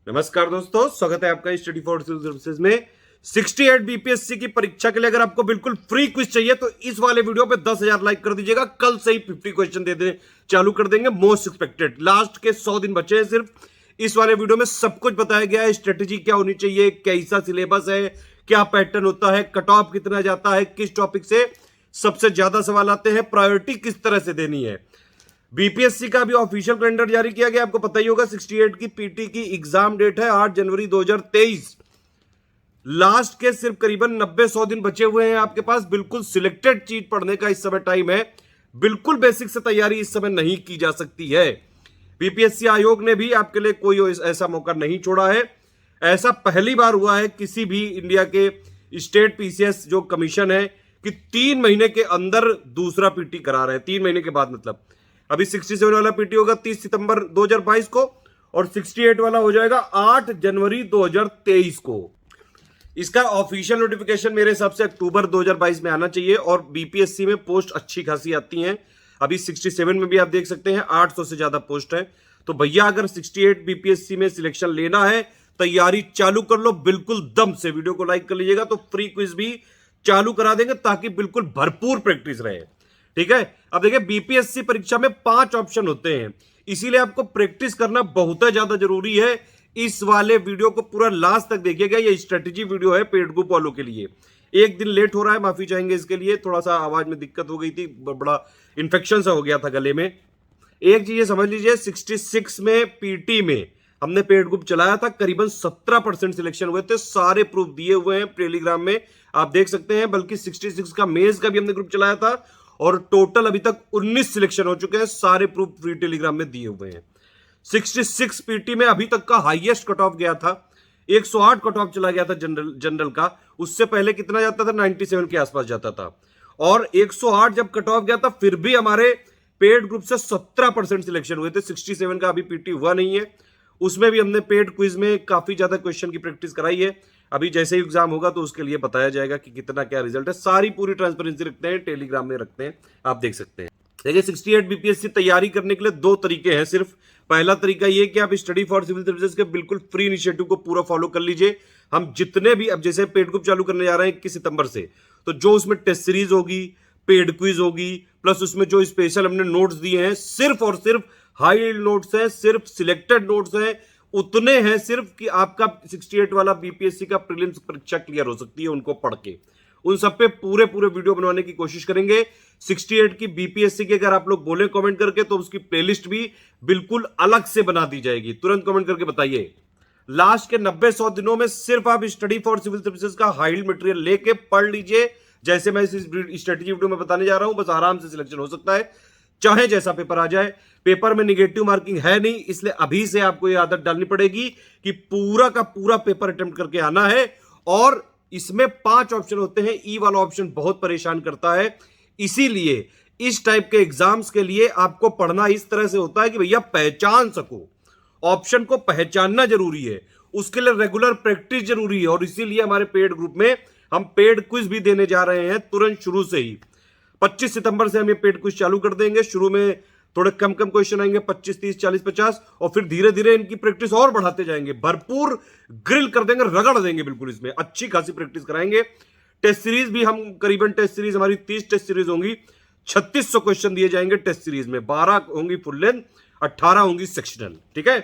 नमस्कार दोस्तों, स्वागत है आपका स्टडी फॉर सिविल सर्विसेज में। 68 बीपीएससी की परीक्षा के लिए अगर आपको बिल्कुल फ्री क्विज चाहिए तो इस वाले वीडियो पे 10,000 लाइक कर दीजिएगा। कल से ही 50 क्वेश्चन दे दे चालू कर देंगे। मोस्ट एक्सपेक्टेड लास्ट के 100 दिन बचे हैं सिर्फ। इस वाले वीडियो में सब कुछ बताया गया है। स्ट्रेटेजी क्या होनी चाहिए, कैसा सिलेबस है, क्या पैटर्न होता है, कट ऑफ कितना जाता है, किस टॉपिक से सबसे ज्यादा सवाल आते हैं, प्रायोरिटी किस तरह से देनी है। बीपीएससी का भी ऑफिशियल कैलेंडर जारी किया गया, आपको पता ही होगा। 68 की पीटी की एग्जाम डेट है 8 जनवरी 2023। लास्ट के सिर्फ करीबन 90-100 दिन बचे हुए हैं आपके पास। बिल्कुल सिलेक्टेड चीज पढ़ने का इस समय टाइम है। बिल्कुल बेसिक से तैयारी इस समय नहीं की जा सकती है। बीपीएससी आयोग ने भी आपके लिए कोई ऐसा मौका नहीं छोड़ा है। ऐसा पहली बार हुआ है किसी भी इंडिया के स्टेट पीसीएस जो कमीशन है कि 3 महीने के अंदर दूसरा पीटी करा रहे हैं। 3 महीने के बाद, मतलब अभी 67 वाला पीटी होगा 30 सितंबर 2022 को और 68 वाला हो जाएगा 8 जनवरी 2023 को। इसका ऑफिशियल नोटिफिकेशन मेरे हिसाब से अक्टूबर 2022 में आना चाहिए। और बीपीएससी में पोस्ट अच्छी खासी आती हैं। अभी 67 में भी आप देख सकते हैं 800 से ज्यादा पोस्ट है। तो भैया अगर 68 बीपीएससी में सिलेक्शन लेना है, तैयारी चालू कर लो बिल्कुल दम से। वीडियो को लाइक कर लीजिएगा तो फ्री क्विज भी चालू करा देंगे ताकि बिल्कुल भरपूर प्रैक्टिस रहे। ठीक है, अब देखिए बीपीएससी परीक्षा में 5 ऑप्शन होते हैं, इसीलिए आपको प्रैक्टिस करना बहुत ज्यादा जरूरी है। इस वाले वीडियो को पूरा लास्ट तक देखिएगा। ये स्ट्रेटेजी वीडियो है पेड ग्रुप वालों के लिए। एक दिन लेट हो रहा है, माफी चाहेंगे इसके लिए। थोड़ा सा आवाज में दिक्कत हो गई थी, बड़ा इन्फेक्शन सा हो गया था गले में। एक चीज समझ लीजिए, 66 में पीटी में हमने पेड ग्रुप चलाया था, करीबन 17% सिलेक्शन हुए थे। सारे प्रूफ दिए हुए हैं टेलीग्राम में, आप देख सकते हैं। बल्कि 66 का मेज का भी हमने ग्रुप चलाया था और टोटल अभी तक 19 सिलेक्शन हो चुके हैं। सारे प्रूफ फ्री टेलीग्राम में दिए हुए हैं। 66 पीटी में अभी तक का हाईएस्ट कट ऑफ गया था, 108 कट ऑफ चला गया था जनरल का। उससे पहले कितना जाता था, 97 के आसपास जाता था। और 108 जब कट ऑफ गया था फिर भी हमारे पेड ग्रुप से 17% सिलेक्शन हुए थे। 67 का अभी पीटी हुआ नहीं है, उसमें भी हमने पेड क्विज में काफी ज्यादा क्वेश्चन की प्रैक्टिस कराई है। अभी जैसे ही एग्जाम होगा तो उसके लिए बताया जाएगा कि कितना क्या रिजल्ट है। सारी पूरी ट्रांसपेरेंसी रखते हैं, टेलीग्राम में रखते हैं, आप देख सकते हैं। देखिए 68 बीपीएससी तैयारी करने के लिए 2 तरीके हैं सिर्फ। पहला तरीका ये कि आप स्टडी फॉर सिविल सर्विसेज के बिल्कुल फ्री इनिशिएटिव को पूरा फॉलो कर लीजिए। हम जितने भी, अब जैसे पेड ग्रुप चालू करने जा रहे हैं 21 सितंबर से, तो जो उसमें टेस्ट सीरीज होगी, पेड क्विज होगी, प्लस उसमें जो स्पेशल हमने नोट्स दिए हैं, सिर्फ और सिर्फ हाई नोट्स हैं, सिर्फ सिलेक्टेड नोट्स हैं, उतने हैं सिर्फ कि आपका 68 वाला बीपीएससी का प्रीलिम्स परीक्षा क्लियर हो सकती है उनको पढ़ के। उन सब पे पूरे वीडियो बनवाने की कोशिश करेंगे। 68 की बीपीएससी के अगर आप लोग बोले कमेंट करके तो उसकी प्लेलिस्ट भी बिल्कुल अलग से बना दी जाएगी। तुरंत कमेंट करके बताइए। लास्ट के 90-100 दिनों में सिर्फ आप स्टडी फॉर सिविल सर्विसेज का हाई मटेरियल लेके पढ़ लीजिए। जैसे मैं इस स्ट्रेटेजी वीडियो में बताने जा रहा हूं, बस आराम से सिलेक्शन हो सकता है, चाहे जैसा पेपर आ जाए। पेपर में निगेटिव मार्किंग है नहीं, इसलिए अभी से आपको ये आदत डालनी पड़ेगी कि पूरा का पूरा पेपर अटेम्प्ट करके आना है। और इसमें 5 ऑप्शन होते हैं, ई वाला ऑप्शन बहुत परेशान करता है। इसीलिए इस टाइप के एग्जाम्स के लिए आपको पढ़ना इस तरह से होता है कि भैया पहचान सको, ऑप्शन को पहचानना जरूरी है, उसके लिए रेगुलर प्रैक्टिस जरूरी है। और इसीलिए हमारे पेड ग्रुप में हम पेड क्विज भी देने जा रहे हैं तुरंत शुरू से ही। 25 सितंबर से हम ये पेड क्विज चालू कर देंगे। शुरू में थोड़े कम क्वेश्चन आएंगे, 25, 30, 40, 50, और फिर धीरे धीरे इनकी प्रैक्टिस और बढ़ाते जाएंगे। भरपूर ग्रिल कर देंगे, रगड़ देंगे बिल्कुल। इसमें अच्छी खासी प्रैक्टिस कराएंगे। टेस्ट सीरीज भी हम करीबन, टेस्ट सीरीज हमारी 30 टेस्ट सीरीज होंगी। 3600 क्वेश्चन दिए जाएंगे टेस्ट सीरीज में। 12 होंगी फुल लेंथ, 18 होंगी सेक्शनल। ठीक है,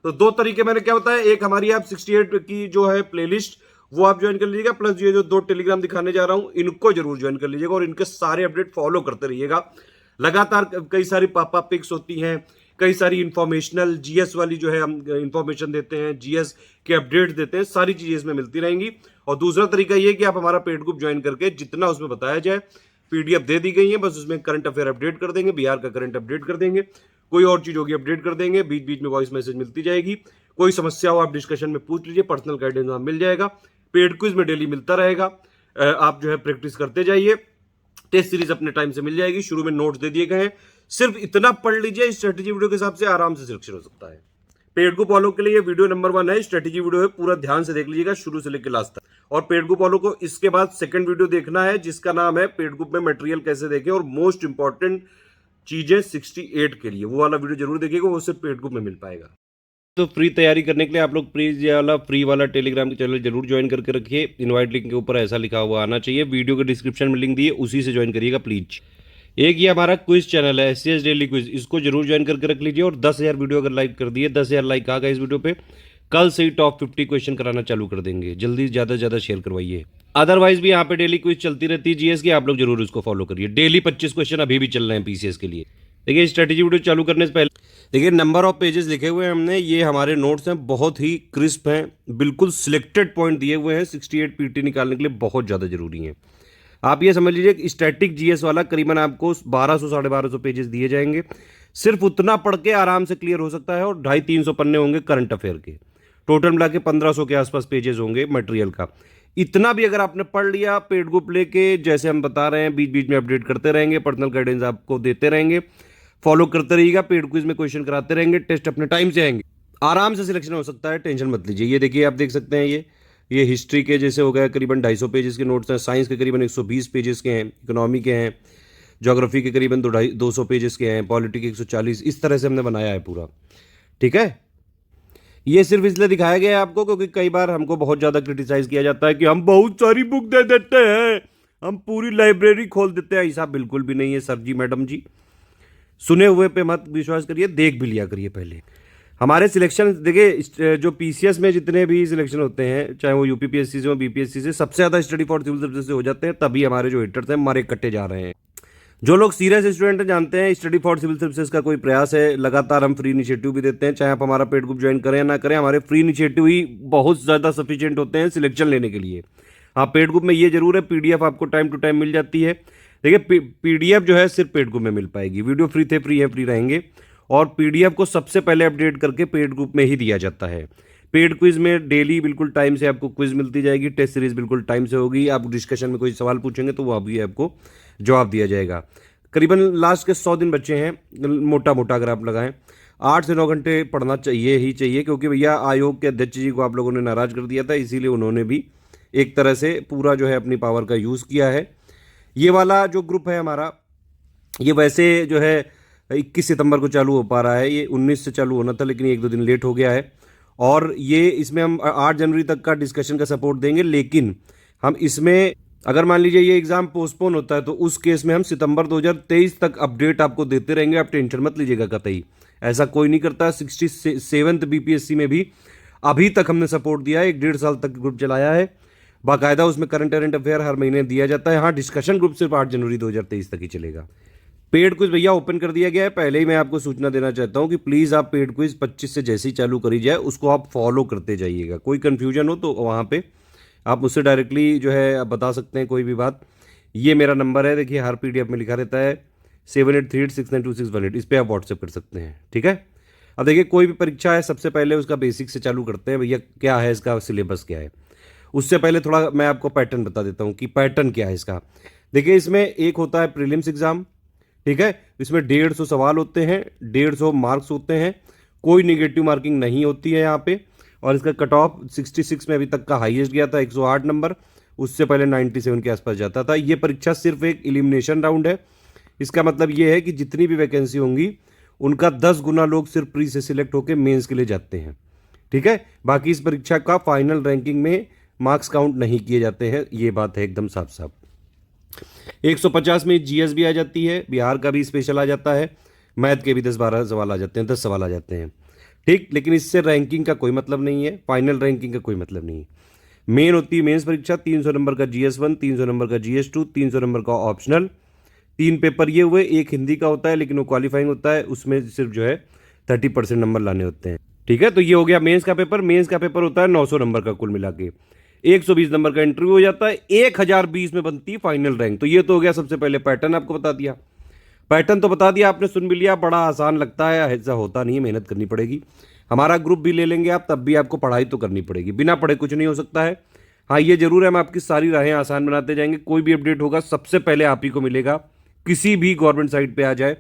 तो 2 तरीके मैंने क्या बताया। एक हमारी आप 68 की जो है प्लेलिस्ट, वो आप ज्वाइन कर लीजिएगा। प्लस ये जो 2 टेलीग्राम दिखाने जा रहा हूं, इनको जरूर ज्वाइन कर लीजिएगा और इनके सारे अपडेट फॉलो करते रहिएगा। लगातार कई सारी पापा पिक्स होती हैं, कई सारी इंफॉर्मेशनल जीएस वाली जो है हम इंफॉर्मेशन देते हैं, जीएस के अपडेट देते हैं, सारी चीजें इसमें मिलती रहेंगी। और दूसरा तरीका ये कि आप हमारा पेड ग्रुप ज्वाइन करके जितना उसमें बताया जाए, पीडीएफ दे दी गई है, बस उसमें करंट अफेयर अपडेट कर देंगे, बिहार का करंट अपडेट कर देंगे, कोई और चीज होगी अपडेट कर देंगे, बीच बीच में वॉइस मैसेज मिलती जाएगी। कोई समस्या हो आप डिस्कशन में पूछ लीजिए, पर्सनल गाइडेंस वहां मिल जाएगा। पेड क्विज में डेली मिलता रहेगा, आप जो है प्रैक्टिस करते जाइए। टेस्ट सीरीज अपने टाइम से मिल जाएगी, शुरू में नोट्स दे दिए गए हैं, सिर्फ इतना पढ़ लीजिए। स्ट्रेटेजी वीडियो के हिसाब से आराम से सिलेक्शन हो सकता है। पेड ग्रुप वालों के लिए वीडियो नंबर 1 है, स्ट्रेटेजी वीडियो है, पूरा ध्यान से देख लीजिएगा शुरू से लेकर लास्ट तक। और पेड ग्रुप वालों को इसके बाद सेकंड वीडियो देखना है जिसका नाम है पेड ग्रुप में मटेरियल कैसे देखें और मोस्ट इंपॉर्टेंट चीजें 68 के लिए, वो वाला वीडियो जरूर देखिएगा, वो सिर्फ पेड ग्रुप में मिल पाएगा। तो फ्री तैयारी करने के लिए आप लोग फ्री वाला टेलीग्राम के चैनल जरूर ज्वाइन करके रखिए। इनवाइट लिंक के ऊपर ऐसा लिखा हुआ आना चाहिए, वीडियो के डिस्क्रिप्शन में लिंक दिए उसी से ज्वाइन करिएगा प्लीज। एक ये हमारा क्विज चैनल है SCS डेली क्विज, इसको जरूर ज्वाइन करके रख लीजिए। और 10,000 वीडियो अगर लाइक कर दिए, 10,000 लाइक आ गए इस वीडियो पे, कल से ही टॉप 50 क्वेश्चन कराना चालू कर देंगे। जल्दी ज़्यादा से ज़्यादा शेयर करवाइए। अदरवाइज भी यहाँ पे डेली क्विज चलती रहती है GS की, आप लोग जरूर उसको फॉलो करिए। डेली 25 क्वेश्चन अभी भी चल रहे हैं PCS के लिए। देखिए स्ट्रेटेजी वीडियो चालू करने से पहले देखिए नंबर ऑफ पेजेस लिखे हुए हैं हमने, ये हमारे नोट्स हैं, बहुत ही क्रिस्प हैं, बिल्कुल सिलेक्टेड पॉइंट दिए हुए हैं। 68 PT निकालने के लिए बहुत ज़्यादा जरूरी है। आप ये समझ लीजिए कि स्टैटिक GS वाला करीबन आपको 1200 1250 पेजेस दिए जाएंगे। सिर्फ उतना पढ़ के आराम से क्लियर हो सकता है। और 250-300 पन्ने होंगे करंट अफेयर के, टोटल मिला के 1500 के आसपास पेजेस होंगे मटेरियल का। इतना भी अगर आपने पढ़ लिया, पेड ग्रुप लेके जैसे हम बता रहे हैं, बीच बीच में अपडेट करते रहेंगे, पर्सनल गाइडेंस आपको देते रहेंगे, फॉलो करते रहिएगा, पेड क्विज में क्वेश्चन कराते रहेंगे, टेस्ट अपने टाइम से आएंगे, आराम से सिलेक्शन हो सकता है, टेंशन मत लीजिए। ये देखिए आप देख सकते हैं, ये हिस्ट्री के जैसे हो गया करीबन 250 पेजेस के नोट्स हैं, साइंस के करीबन 120 पेजेस के हैं, इकोनॉमी के हैं, ज्योग्राफी के करीबन 200 पेजेस के हैं, पॉलिटी के 140, इस तरह से हमने बनाया है पूरा। ठीक है, ये सिर्फ इसलिए दिखाया गया है आपको क्योंकि कई बार हमको बहुत ज़्यादा क्रिटिसाइज किया जाता है कि हम बहुत सारी बुक दे देते हैं, हम पूरी लाइब्रेरी खोल देते हैं। ऐसा बिल्कुल भी नहीं है सर जी, मैडम जी। सुने हुए पे मत विश्वास करिए, देख भी लिया करिए पहले। हमारे सिलेक्शन देखिए, जो PCS में जितने भी सिलेक्शन होते हैं, चाहे वो UPPSC से हो, BPSC से, सबसे ज़्यादा स्टडी फॉर सिविल सर्विसेज से हो जाते हैं। तभी हमारे जो हिटर्स हैं हमारे कट्टे जा रहे हैं। जो लोग सीरियस स्टूडेंट जानते हैं स्टडी फॉर सिविल सर्विसेज का कोई प्रयास है, लगातार हम फ्री इनिशिएटिव भी देते हैं। चाहे आप हमारा पेड ग्रुप ज्वाइन करें या ना करें, हमारे फ्री इनिशिएटिव ही बहुत ज़्यादा सफिशिएंट होते हैं सिलेक्शन लेने के लिए। हाँ, पेड ग्रुप में ये जरूर है, PDF आपको टाइम टू टाइम मिल जाती है। देखिए PDF जो है सिर्फ पेड ग्रुप में मिल पाएगी, वीडियो फ्री थे, फ्री रहेंगे। और PDF को सबसे पहले अपडेट करके पेड ग्रुप में ही दिया जाता है। पेड क्विज में डेली बिल्कुल टाइम से आपको क्विज मिलती जाएगी, टेस्ट सीरीज बिल्कुल टाइम से होगी। आप डिस्कशन में कोई सवाल पूछेंगे तो वो अभी आपको जवाब दिया जाएगा। करीबन लास्ट के 100 दिन बच्चे हैं, मोटा मोटा अगर आप लगाएं 8 से 9 घंटे पढ़ना चाहिए ही चाहिए, क्योंकि भैया आयोग के अध्यक्ष जी को आप लोगों ने नाराज कर दिया था, इसीलिए उन्होंने भी एक तरह से पूरा जो है अपनी पावर का यूज़ किया है। ये वाला जो ग्रुप है हमारा, ये वैसे जो है 21 सितंबर को चालू हो पा रहा है, ये 19 से चालू होना था लेकिन 1-2 दिन लेट हो गया है। और ये इसमें हम 8 जनवरी तक का डिस्कशन का सपोर्ट देंगे, लेकिन हम इसमें अगर मान लीजिए ये एग्जाम पोस्टपोन होता है तो उस केस में हम सितंबर 2023 तक अपडेट आपको देते रहेंगे। आप टेंशन मत लीजिएगा कतई, ऐसा कोई नहीं करता। 67th BPSC में भी अभी तक हमने सपोर्ट दिया है, 1-1.5 साल तक ग्रुप चलाया है बाकायदा। उसमें करंट अफेयर हर महीने दिया जाता है। हाँ, डिस्कशन ग्रुप सिर्फ 8 जनवरी 2023 तक ही चलेगा। पेड क्विज भैया ओपन कर दिया गया है। पहले ही मैं आपको सूचना देना चाहता हूं कि प्लीज़ आप पेड क्विज 25 से जैसे ही चालू करी जाए उसको आप फॉलो करते जाइएगा। कोई कन्फ्यूजन हो तो वहाँ पे आप मुझसे डायरेक्टली जो है आप बता सकते हैं, कोई भी बात। ये मेरा नंबर है, देखिए हर PDF में लिखा रहता है 7838692618, इस पर आप व्हाट्सएप कर सकते हैं। ठीक है, अब देखिए कोई भी परीक्षा है, सबसे पहले उसका बेसिक से चालू करते हैं भैया, क्या है इसका सिलेबस क्या है। उससे पहले थोड़ा मैं आपको पैटर्न बता देता हूँ कि पैटर्न क्या है इसका। देखिए इसमें एक होता है प्रीलिम्स एग्जाम, ठीक है, इसमें 150 सवाल होते हैं, 150 मार्क्स होते हैं, कोई निगेटिव मार्किंग नहीं होती है यहाँ पे। और इसका कट ऑफ 66 में अभी तक का हाईएस्ट गया था, 108 नंबर, उससे पहले 97 के आसपास जाता था। ये परीक्षा सिर्फ एक एलिमिनेशन राउंड है। इसका मतलब ये है कि जितनी भी वैकेंसी होंगी उनका 10 गुना लोग सिर्फ प्री से सिलेक्ट होकर मेंस के लिए जाते हैं। ठीक है, बाकी इस परीक्षा का फाइनल रैंकिंग में मार्क्स काउंट नहीं किए जाते हैं, ये बात है एकदम साफ साफ। 150 में GS भी आ जाती है, बिहार का भी स्पेशल आ जाता है, मैथ के भी 10-12 सवाल आ जाते हैं, 10 सवाल आ जाते हैं। ठीक, लेकिन इससे रैंकिंग का कोई मतलब नहीं है, फाइनल रैंकिंग का कोई मतलब नहीं है। मेन होती है मेंस परीक्षा, 300 नंबर का GS1, 300 नंबर का GS2, 300 नंबर का ऑप्शनल। 3 पेपर ये हुए, एक हिंदी का होता है लेकिन वो क्वालिफाइंग होता है, उसमें सिर्फ जो है 30% नंबर लाने होते हैं। ठीक है, तो ये हो गया मेंस का पेपर। मेंस का पेपर होता है 900 नंबर का कुल मिला के, 120 नंबर का इंटरव्यू हो जाता है, 1020 में बनती है फाइनल रैंक। तो ये तो हो गया सबसे पहले पैटर्न, आपको बता दिया। पैटर्न तो बता दिया आपने, सुन भी लिया, बड़ा आसान लगता है, ऐसा होता नहीं है, मेहनत करनी पड़ेगी। हमारा ग्रुप भी ले लेंगे आप, तब भी आपको पढ़ाई तो करनी पड़ेगी, बिना पढ़े कुछ नहीं हो सकता है। हाँ, ये जरूर है, हम आपकी सारी राहें आसान बनाते जाएंगे। कोई भी अपडेट होगा सबसे पहले आप ही को मिलेगा, किसी भी गवर्नमेंट साइट पे आ जाए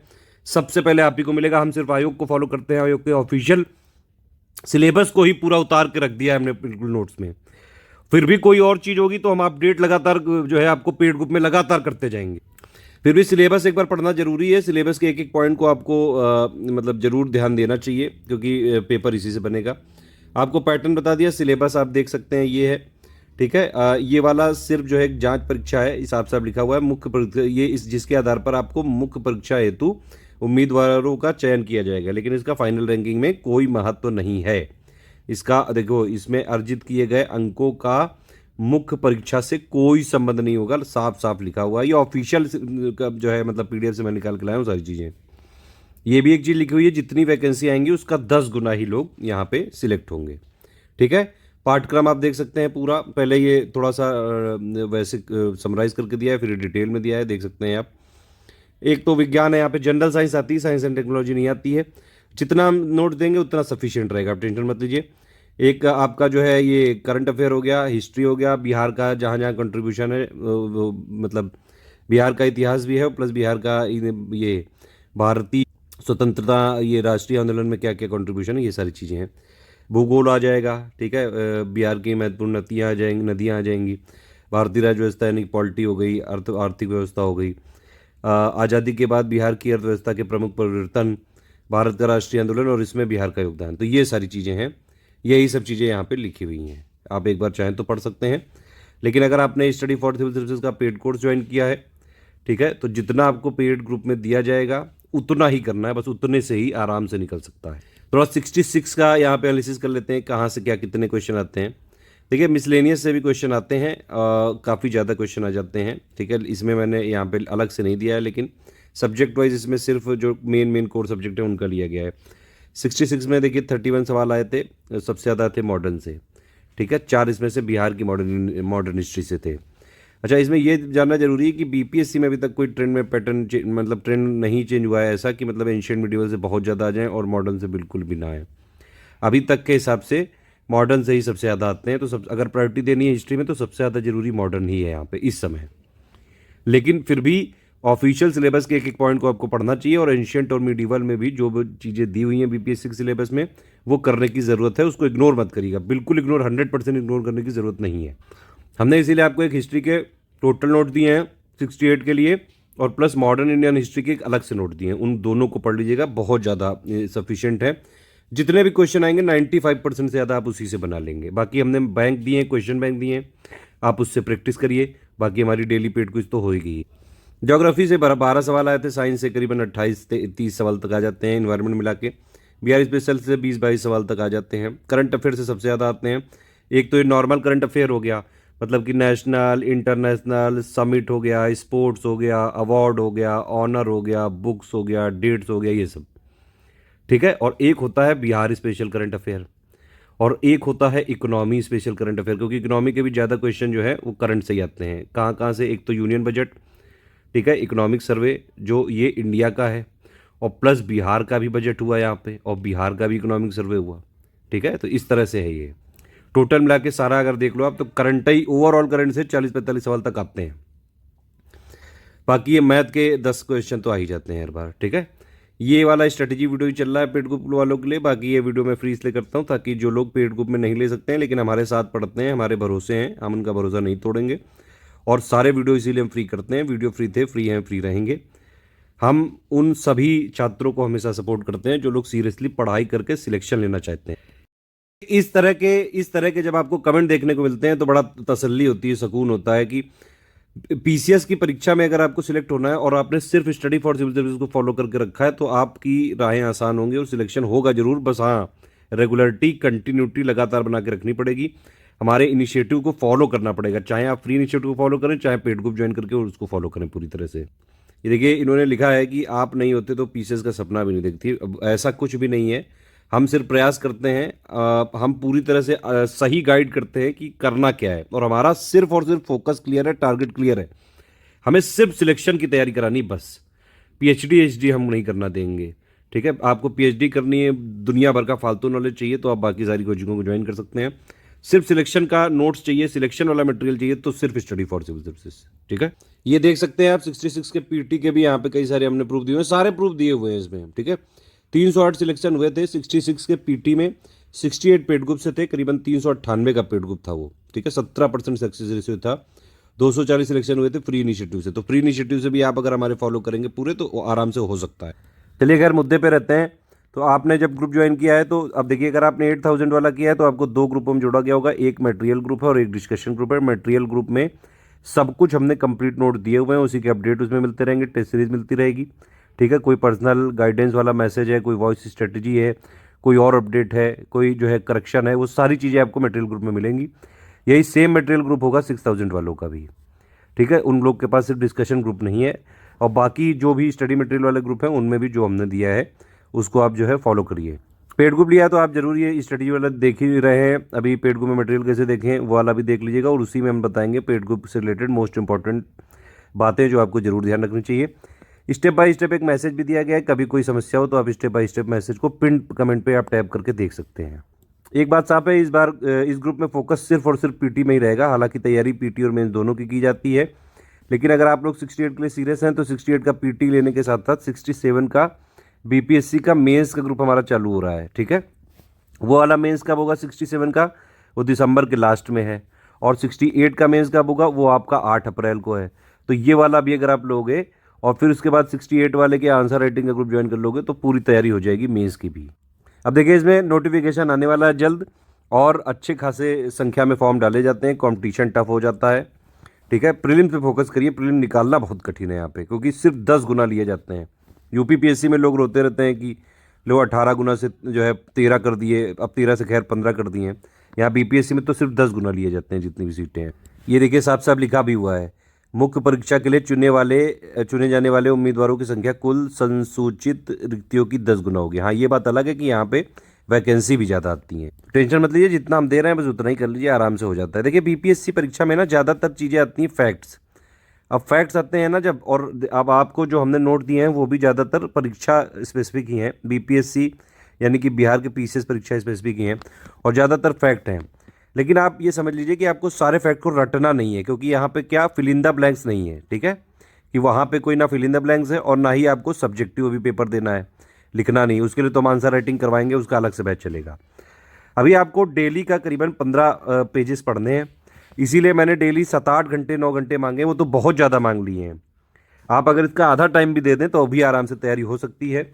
सबसे पहले आप ही को मिलेगा। हम सिर्फ आयोग को फॉलो करते हैं, आयोग के ऑफिशियल सिलेबस को ही पूरा उतार के रख दिया है हमने बिल्कुल नोट्स में। फिर भी कोई और चीज़ होगी तो हम अपडेट लगातार जो है आपको पेड ग्रुप में लगातार करते जाएंगे। फिर भी सिलेबस एक बार पढ़ना जरूरी है। सिलेबस के एक एक पॉइंट को आपको मतलब जरूर ध्यान देना चाहिए, क्योंकि पेपर इसी से बनेगा। आपको पैटर्न बता दिया, सिलेबस आप देख सकते हैं ये है, ठीक है। ये वाला सिर्फ जो है एक जांच परीक्षा है, इस हिसाब से आप लिखा हुआ है मुख्य परीक्षा, ये इस जिसके आधार पर आपको मुख्य परीक्षा हेतु उम्मीदवारों का चयन किया जाएगा, लेकिन इसका फाइनल रैंकिंग में कोई महत्व नहीं है। इसका देखो, इसमें अर्जित किए गए अंकों का मुख्य परीक्षा से कोई संबंध नहीं होगा, साफ साफ लिखा हुआ है। ये ऑफिशियल का जो है मतलब पीडीएफ से मैं निकाल के लाया हूँ सारी चीज़ें। ये भी एक चीज़ लिखी हुई है, जितनी वैकेंसी आएंगी उसका 10 गुना ही लोग यहाँ पे सिलेक्ट होंगे, ठीक है। पाठ्यक्रम आप देख सकते हैं पूरा, पहले ये थोड़ा सा वैसे समराइज करके दिया है, फिर डिटेल में दिया है, देख सकते हैं आप। एक तो विज्ञान है, यहाँ पे जनरल साइंस आती है, साइंस एंड टेक्नोलॉजी नहीं आती है। जितना हम नोट देंगे उतना सफिशिएंट रहेगा, आप टेंशन मत लीजिए। एक आपका जो है ये करंट अफेयर हो गया, हिस्ट्री हो गया, बिहार का जहाँ जहाँ कंट्रीब्यूशन है, मतलब बिहार का इतिहास भी है, प्लस बिहार का ये भारतीय स्वतंत्रता, ये राष्ट्रीय आंदोलन में क्या क्या कंट्रीब्यूशन है, ये सारी चीज़ें हैं। भूगोल आ जाएगा, ठीक है। बिहार की महत्वपूर्ण नदियाँ आ जाएंगी। भारतीय राज्य व्यवस्था यानी पॉलिटी हो गई, आर्थिक व्यवस्था हो गई। आज़ादी के बाद बिहार की अर्थव्यवस्था के प्रमुख परिवर्तन, भारत का राष्ट्रीय आंदोलन और इसमें बिहार का योगदान, तो ये सारी चीज़ें हैं। यही सब चीज़ें यहाँ पे लिखी हुई हैं, आप एक बार चाहें तो पढ़ सकते हैं। लेकिन अगर आपने स्टडी फॉर सिविल सर्विसेज का पेड कोर्स ज्वाइन किया है, ठीक है, तो जितना आपको पेड ग्रुप में दिया जाएगा उतना ही करना है, बस उतने से ही आराम से निकल सकता है। थोड़ा 66 का यहाँ पे एनालिसिस कर लेते हैं, कहाँ से क्या कितने क्वेश्चन आते हैं। देखिए, मिसलेनियस से भी क्वेश्चन आते हैं, काफ़ी ज़्यादा क्वेश्चन आ जाते हैं, ठीक है। इसमें मैंने यहाँ पे अलग से नहीं दिया है, लेकिन सब्जेक्ट वाइज इसमें सिर्फ जो मेन कोर सब्जेक्ट है उनका लिया गया है। 66 में देखिए 31 सवाल आए थे, सबसे ज़्यादा थे मॉडर्न से, ठीक है। 4 इसमें से बिहार की मॉडर्न हिस्ट्री से थे। अच्छा, इसमें ये जानना जरूरी है कि बीपीएससी में अभी तक कोई ट्रेंड में पैटर्न मतलब ट्रेंड नहीं चेंज हुआ है ऐसा कि मतलब एंशियंट मिडिवल से बहुत ज़्यादा आ जाएँ और मॉडर्न से बिल्कुल भी ना आए। अभी तक के हिसाब से मॉडर्न से ही सबसे ज़्यादा आते हैं, तो सब अगर प्रायोरिटी देनी है हिस्ट्री में तो सबसे ज़्यादा जरूरी मॉडर्न ही है यहाँ पे इस समय। लेकिन फिर भी ऑफिशियल सिलेबस के एक एक पॉइंट को आपको पढ़ना चाहिए, और एंशियंट और मिडिवल में भी जो चीज़ें दी हुई हैं बीपीएससी के सिलेबस में वो करने की ज़रूरत है, उसको इग्नोर मत करिएगा, बिल्कुल इग्नोर, 100% इग्नोर करने की ज़रूरत नहीं है। हमने इसीलिए आपको एक हिस्ट्री के टोटल नोट दिए हैं 68 के लिए, और प्लस मॉडर्न इंडियन हिस्ट्री के एक अलग से नोट दिए हैं, उन दोनों को पढ़ लीजिएगा, बहुत ज़्यादा सफिशिएंट है। जितने भी क्वेश्चन आएंगे 95% से ज़्यादा आप उसी से बना लेंगे। बाकी हमने बैंक दिए हैं, क्वेश्चन बैंक दिए हैं, आप उससे प्रैक्टिस करिए। बाकी हमारी डेली पेड क्विज तो होगी। ज्योग्राफी से 12 सवाल आए थे, साइंस से करीबन 28 से 30 सवाल तक आ जाते हैं, इन्वायरमेंट मिला के। बिहार स्पेशल से 20-22 सवाल तक आ जाते हैं। करंट अफेयर से सबसे ज़्यादा आते हैं। एक तो ये नॉर्मल करंट अफेयर हो गया, मतलब कि नेशनल, इंटरनेशनल, समिट हो गया, स्पोर्ट्स हो गया, अवार्ड हो गया, ऑनर हो गया, बुक्स हो गया, डेट्स हो गया, ये सब, ठीक है। और एक होता है बिहार स्पेशल करंट अफेयर, और एक होता है इकोनॉमी स्पेशल करंट अफेयर, क्योंकि इकोनॉमी के भी ज़्यादा क्वेश्चन जो है वो करंट से ही आते हैं। कहाँ कहाँ से? एक तो यूनियन बजट, ठीक है, इकोनॉमिक सर्वे जो ये इंडिया का है, और प्लस बिहार का भी बजट हुआ यहाँ पे, और बिहार का भी इकोनॉमिक सर्वे हुआ, ठीक है। तो इस तरह से है ये टोटल मिला के सारा अगर देख लो आप, तो करंट ही ओवरऑल करंट से 40-45 सवाल तक आते हैं। बाकी ये मैथ के 10 क्वेश्चन तो आ ही जाते हैं हर बार, ठीक है। ये वाला स्ट्रेटेजी वीडियो ही चल रहा है पेड ग्रुप वालों के लिए। बाकी ये वीडियो मैं फ्री इसलिए करता हूँ ताकि जो लोग पेड ग्रुप में नहीं ले सकते हैं लेकिन हमारे साथ पढ़ते हैं, हमारे भरोसे हैं, हम उनका भरोसा नहीं तोड़ेंगे। और सारे वीडियो इसीलिए हम फ्री करते हैं, वीडियो फ्री थे, फ्री हैं, फ्री रहेंगे। हम उन सभी छात्रों को हमेशा सपोर्ट करते हैं जो लोग सीरियसली पढ़ाई करके सिलेक्शन लेना चाहते हैं। इस तरह के जब आपको कमेंट देखने को मिलते हैं तो बड़ा तसल्ली होती है, सुकून होता है कि पीसीएस की परीक्षा में अगर आपको सिलेक्ट होना है और आपने सिर्फ स्टडी फॉर सिविल सर्विस को फॉलो करके रखा है तो आपकी राहें आसान होंगी और सिलेक्शन होगा जरूर। बस हाँ, रेगुलरिटी, कंटिन्यूटी लगातार बना के रखनी पड़ेगी, हमारे इनिशिएटिव को फॉलो करना पड़ेगा, चाहे आप फ्री इनिशिएटिव को फॉलो करें चाहे पेड ग्रुप ज्वाइन करके उसको फॉलो करें पूरी तरह से। ये देखिए, इन्होंने लिखा है कि आप नहीं होते तो पीसीएस का सपना भी नहीं देखती। अब ऐसा कुछ भी नहीं है, हम सिर्फ प्रयास करते हैं, हम पूरी तरह से सही गाइड करते हैं कि करना क्या है, और हमारा सिर्फ और सिर्फ फोकस क्लियर है, टारगेट क्लियर है, हमें सिर्फ सिलेक्शन की तैयारी करानी, बस पीएचडी एचडी हम नहीं करना देंगे, ठीक है। आपको पीएचडी करनी है, दुनिया भर का फालतू नॉलेज चाहिए तो आप बाकी सारी कोचिंगों को ज्वाइन कर सकते हैं। सिर्फ सिलेक्शन का नोट्स चाहिए, सिलेक्शन वाला मटेरियल चाहिए तो सिर्फ स्टडी फॉर सिविल सर्विसेज, ठीक है। ये देख सकते हैं आप 66 के पीटी के भी यहाँ पे कई सारे हमने प्रूफ दिए हुए हैं, सारे प्रूफ दिए हुए हैं इसमें, ठीक है। 308 सिलेक्शन हुए थे 66 के पीटी में, 68 पेड ग्रुप से थे, करीबन 398 का पेड ग्रुप था वो, ठीक है। 17% सक्सेस रेशियो था, 240 सिलेक्शन हुए थे फ्री इनिशिएटिव से। तो फ्री इनिशिएटिव से भी आप अगर हमारे फॉलो करेंगे पूरे तो आराम से हो सकता है। चलिए खैर मुद्दे पे रहते हैं। तो आपने जब ग्रुप ज्वाइन किया है तो अब देखिए, अगर आपने 8000 वाला किया है तो आपको 2 ग्रुपों में जोड़ा गया होगा, एक मटेरियल ग्रुप है और एक डिस्कशन ग्रुप है। मटेरियल ग्रुप में सब कुछ हमने कंप्लीट नोट दिए हुए हैं, उसी के अपडेट उसमें मिलते रहेंगे, टेस्ट सीरीज मिलती रहेगी, ठीक है। कोई पर्सनल गाइडेंस वाला मैसेज है, कोई वॉइस स्ट्रेटजी है, कोई और अपडेट है, कोई जो है करेक्शन है, वो सारी चीज़ें आपको मटेरियल ग्रुप में मिलेंगी। यही सेम मटेरियल ग्रुप होगा 6000 वालों का भी, ठीक है। उन लोग के पास सिर्फ डिस्कशन ग्रुप नहीं है, और बाकी जो भी स्टडी मटेरियल वाले ग्रुप हैं उनमें भी जो हमने दिया है उसको आप जो है फॉलो करिए। पेड ग्रुप लिया तो आप जरूर ये स्टडी वाला देख ही रहे हैं, अभी पेड ग्रुप में मटेरियल कैसे देखें वो वाला भी देख लीजिएगा, और उसी में हम बताएंगे पेड ग्रुप से रिलेटेड मोस्ट इंपॉर्टेंट बातें जो आपको जरूर ध्यान रखनी चाहिए। स्टेप बाय स्टेप एक मैसेज भी दिया गया है, कभी कोई समस्या हो तो आप स्टेप बाय स्टेप मैसेज को पिन कमेंट पे आप टैप करके देख सकते हैं। एक बात साफ है, इस बार इस ग्रुप में फोकस सिर्फ और सिर्फ पीटी में ही रहेगा। हालांकि तैयारी पीटी और मेंस दोनों की जाती है, लेकिन अगर आप लोग 68 के लिए सीरियस हैं तो 68 का पीटी लेने के साथ साथ 67 का बीपीएससी का मेंस का ग्रुप हमारा चालू हो रहा है, ठीक है। वो वाला मेंस कब होगा 67 का, वो दिसंबर के लास्ट में है, और 68 का मेंस कब होगा वो आपका 8 अप्रैल को है। तो ये वाला भी अगर आप लोगे और फिर उसके बाद 68 वाले के आंसर राइटिंग का ग्रुप ज्वाइन कर लोगे तो पूरी तैयारी हो जाएगी मेंस की भी। अब देखिए, इसमें नोटिफिकेशन आने वाला है जल्द, और अच्छे खासे संख्या में फॉर्म डाले जाते हैं, कंपटीशन टफ हो जाता है, ठीक है। प्रीलिम्स पे फोकस करिए, प्रीलिम निकालना बहुत कठिन है यहाँ पे, क्योंकि सिर्फ 10 गुना लिए जाते हैं। यूपीपीएससी में लोग रोते रहते हैं कि लोग 18 गुना से जो है 13 कर दिए, अब 13 से खैर 15 कर दिए हैं। यहाँ बीपीएससी में तो सिर्फ 10 गुना लिए जाते हैं जितनी भी सीटें हैं। ये देखिए साफ साफ लिखा भी हुआ है, मुख्य परीक्षा के लिए चुने जाने वाले उम्मीदवारों की संख्या कुल संसूचित रिक्तियों की 10 गुना होगी। हाँ, ये बात अलग है कि यहाँ पे वैकेंसी भी ज़्यादा आती हैं। टेंशन मत लीजिए, जितना हम दे रहे हैं बस उतना ही कर लीजिए, आराम से हो जाता है। देखिए बीपीएससी परीक्षा में ना ज़्यादातर चीज़ें आती हैं फैक्ट्स। अब फैक्ट्स आते हैं ना जब, और अब आपको जो हमने नोट दिए हैं वो भी ज़्यादातर परीक्षा स्पेसिफिक ही हैं, बीपीएससी यानी कि बिहार के पीसीएस परीक्षा स्पेसिफिक ही हैं, और ज़्यादातर फैक्ट हैं। लेकिन आप ये समझ लीजिए कि आपको सारे फैक्ट को रटना नहीं है, क्योंकि यहाँ पे क्या फिल इन द ब्लैंक्स नहीं है, ठीक है। कि वहाँ पे कोई ना फिल इन द ब्लैंक्स है और ना ही आपको सब्जेक्टिव भी पेपर देना है, लिखना नहीं। उसके लिए तो हम आंसर राइटिंग करवाएंगे, उसका अलग से बैच चलेगा। अभी आपको डेली का करीबन 15 पेजेस पढ़ने हैं, इसीलिए मैंने डेली 7-8 घंटे 9 घंटे मांगे, वो तो बहुत ज़्यादा मांग लिए हैं। आप अगर इसका आधा टाइम भी दे दें तो भी आराम से तैयारी हो सकती है।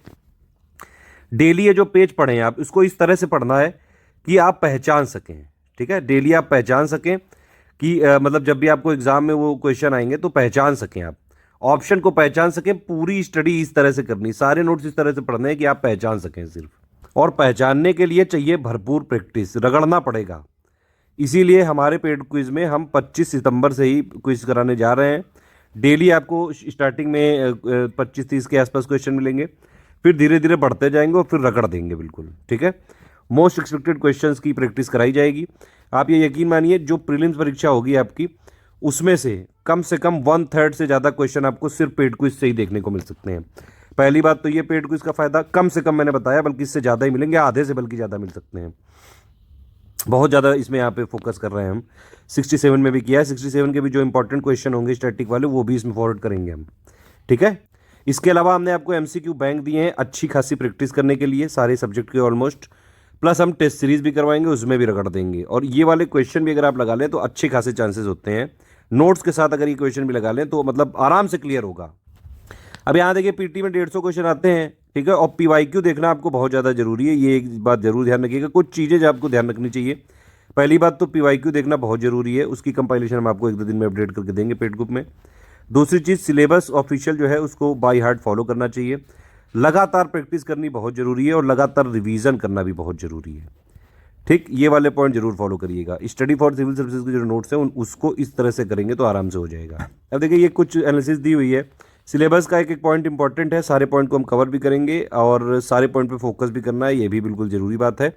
डेली ये जो पेज पढ़ें आप, इसको इस तरह से पढ़ना है कि आप पहचान सकें, ठीक है। डेली आप पहचान सकें कि मतलब जब भी आपको एग्जाम में वो क्वेश्चन आएंगे तो पहचान सकें, आप ऑप्शन को पहचान सकें। पूरी स्टडी इस तरह से करनी, सारे नोट्स इस तरह से पढ़ने हैं कि आप पहचान सकें सिर्फ। और पहचानने के लिए चाहिए भरपूर प्रैक्टिस, रगड़ना पड़ेगा। इसीलिए हमारे पेड क्विज में हम 25 सितंबर से ही क्विज कराने जा रहे हैं। डेली आपको स्टार्टिंग में 25-30 के आसपास क्वेश्चन मिलेंगे, फिर धीरे धीरे बढ़ते जाएंगे और फिर रगड़ देंगे बिल्कुल, ठीक है। मोस्ट एक्सपेक्टेड क्वेश्चंस की प्रैक्टिस कराई जाएगी। आप ये यकीन मानिए, जो प्रीलिम्स परीक्षा होगी आपकी, उसमें से कम 1/3 से ज़्यादा क्वेश्चन आपको सिर्फ पेड क्विज से ही देखने को मिल सकते हैं। पहली बात तो ये, पेड क्विज का फ़ायदा कम से कम मैंने बताया, बल्कि इससे ज़्यादा ही मिलेंगे, आधे से बल्कि ज़्यादा मिल सकते हैं। बहुत ज़्यादा इसमें यहाँ पे फोकस कर रहे हैं हम। 67 में भी किया है, 67 के भी जो इंपॉर्टेंट क्वेश्चन होंगे स्टैटिक वाले वो भी इसमें फॉरवर्ड करेंगे हम, ठीक है। इसके अलावा हमने आपको एमसीक्यू बैंक दिए हैं अच्छी खासी प्रैक्टिस करने के लिए, सारे सब्जेक्ट के ऑलमोस्ट, प्लस हम टेस्ट सीरीज भी करवाएंगे, उसमें भी रगड़ देंगे। और ये वाले क्वेश्चन भी अगर आप लगा लें तो अच्छे खासे चांसेस होते हैं। नोट्स के साथ अगर ये क्वेश्चन भी लगा लें तो मतलब आराम से क्लियर होगा। अब यहाँ देखिए पीटी में 150 क्वेश्चन आते हैं, ठीक है। और पीवाईक्यू देखना आपको बहुत ज़्यादा जरूरी है, ये एक बात जरूर ध्यान रखिएगा। कुछ चीज़ें जो आपको ध्यान रखनी चाहिए। पहली बात तो पीवाईक्यू देखना बहुत जरूरी है, उसकी कंपाइलेशन हम आपको 1-2 दिन में अपडेट करके देंगे पेड ग्रुप में। दूसरी चीज़, सिलेबस ऑफिशियल जो है उसको बाय हार्ट फॉलो करना चाहिए। लगातार प्रैक्टिस करनी बहुत ज़रूरी है, और लगातार रिवीजन करना भी बहुत ज़रूरी है, ठीक। ये वाले पॉइंट जरूर फॉलो करिएगा। स्टडी फॉर सिविल सर्विसेज के जो नोट्स हैं उसको इस तरह से करेंगे तो आराम से हो जाएगा। अब देखिए ये कुछ एनालिसिस दी हुई है। सिलेबस का एक एक पॉइंट इंपॉर्टेंट है, सारे पॉइंट को हम कवर भी करेंगे और सारे पॉइंट पे फोकस भी करना है, ये भी बिल्कुल ज़रूरी बात है।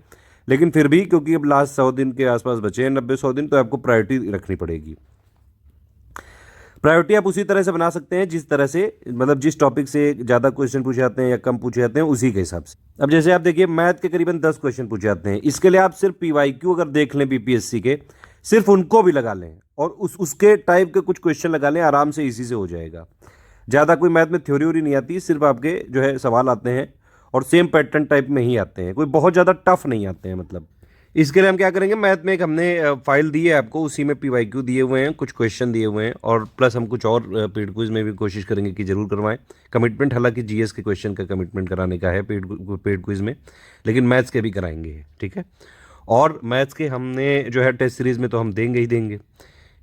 लेकिन फिर भी क्योंकि अब लास्ट 100 दिन के आसपास बचे हैं, 90-100 दिन, तो आपको प्रायोरिटी रखनी पड़ेगी। प्रायोरिटी आप उसी तरह से बना सकते हैं जिस तरह से, मतलब जिस टॉपिक से ज़्यादा क्वेश्चन पूछे जाते हैं या कम पूछे जाते हैं उसी के हिसाब से। अब जैसे आप देखिए मैथ के करीबन 10 क्वेश्चन पूछे जाते हैं, इसके लिए आप सिर्फ पीवाईक्यू अगर देख लें बीपीएससी के, सिर्फ उनको भी लगा लें और उसके टाइप के कुछ क्वेश्चन लगा लें, आराम से इसी से हो जाएगा। ज़्यादा कोई मैथ में थ्योरी व्योरी नहीं आती, सिर्फ आपके जो है सवाल आते हैं और सेम पैटर्न टाइप में ही आते हैं, कोई बहुत ज़्यादा टफ नहीं आते हैं। मतलब इसके लिए हम क्या करेंगे, मैथ में एक हमने फाइल दी है आपको, उसी में पीवाईक्यू दिए हुए हैं, कुछ क्वेश्चन दिए हुए हैं, और प्लस हम कुछ और पेड क्विज में भी कोशिश करेंगे कि जरूर करवाएं। कमिटमेंट हालांकि जीएस के क्वेश्चन का कमिटमेंट कराने का है पेड क्विज में, लेकिन मैथ्स के भी कराएंगे, ठीक है। और मैथ्स के हमने जो है टेस्ट सीरीज में तो हम देंगे ही देंगे,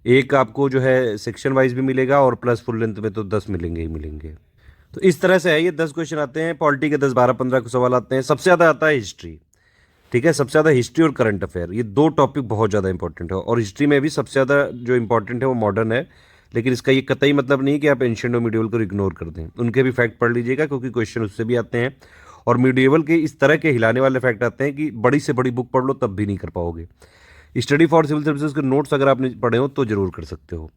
एक आपको जो है सेक्शन वाइज भी मिलेगा, और प्लस फुल लेंथ में तो 10 मिलेंगे ही मिलेंगे। तो इस तरह से है ये, 10 क्वेश्चन आते हैं, पॉलिटी के 10 12 15 सवाल आते हैं। सबसे ज़्यादा आता है हिस्ट्री, ठीक है, सबसे ज़्यादा हिस्ट्री और करंट अफेयर, ये दो टॉपिक बहुत ज़्यादा इंपॉर्टेंट है। और हिस्ट्री में भी सबसे ज़्यादा जो इंपॉर्टेंट है वो मॉडर्न है, लेकिन इसका ये कतई मतलब नहीं कि आप एंशिएंट और मिडिवल को इग्नोर कर दें, उनके भी फैक्ट पढ़ लीजिएगा, क्योंकि क्वेश्चन उससे भी आते हैं। और मिडिवल के इस तरह के हिलाने वाले फैक्ट आते हैं कि बड़ी से बड़ी बुक पढ़ लो तब भी नहीं कर पाओगे। स्टडी फॉर सिविल सर्विसेज के नोट्स अगर आपने पढ़े हो तो जरूर कर सकते हो।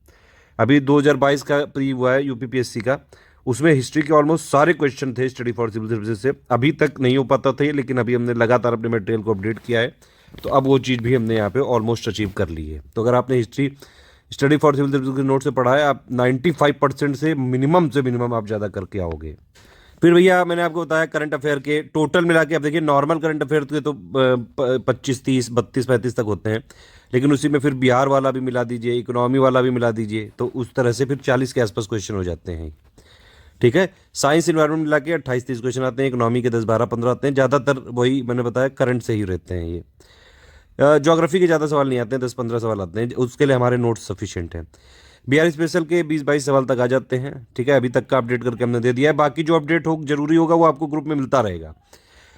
अभी 2022 का प्री हुआ है यूपीपीएससी का, उसमें हिस्ट्री के ऑलमोस्ट सारे क्वेश्चन थे स्टडी फॉर सिविल सर्विसेज से। अभी तक नहीं हो पाता था ये, लेकिन अभी हमने लगातार अपने मटेरियल को अपडेट किया है, तो अब वो चीज़ भी हमने यहाँ पे ऑलमोस्ट अचीव कर ली है। तो अगर आपने history study for civil services के नोट से पढ़ा है, आप 95% से मिनिमम आप ज़्यादा करके आओगे। फिर भैया मैंने आपको बताया करंट अफेयर के टोटल मिला के, आप देखिए नॉर्मल करंट अफेयर के तो 25 30 32 35 तक होते हैं, लेकिन उसी में फिर बिहार वाला भी मिला दीजिए, इकोनॉमी वाला भी मिला दीजिए, तो उस तरह से फिर 40 के आसपास क्वेश्चन हो जाते हैं, ठीक है। साइंस इन्वायरमेंट मिला के 28 30 क्वेश्चन आते हैं, इकोनॉमी के 10 12 15 आते हैं, ज़्यादातर वही मैंने बताया करंट से ही रहते हैं ये। ज्योग्राफी के ज़्यादा सवाल नहीं आते हैं, 10 15 सवाल आते हैं, उसके लिए हमारे नोट्स सफिशिएंट हैं। बिहार स्पेशल के 20 22 सवाल तक आ जाते हैं, ठीक है, अभी तक का अपडेट करके हमने दे दिया है। बाकी जो अपडेट हो जरूरी होगा वो आपको ग्रुप में मिलता रहेगा।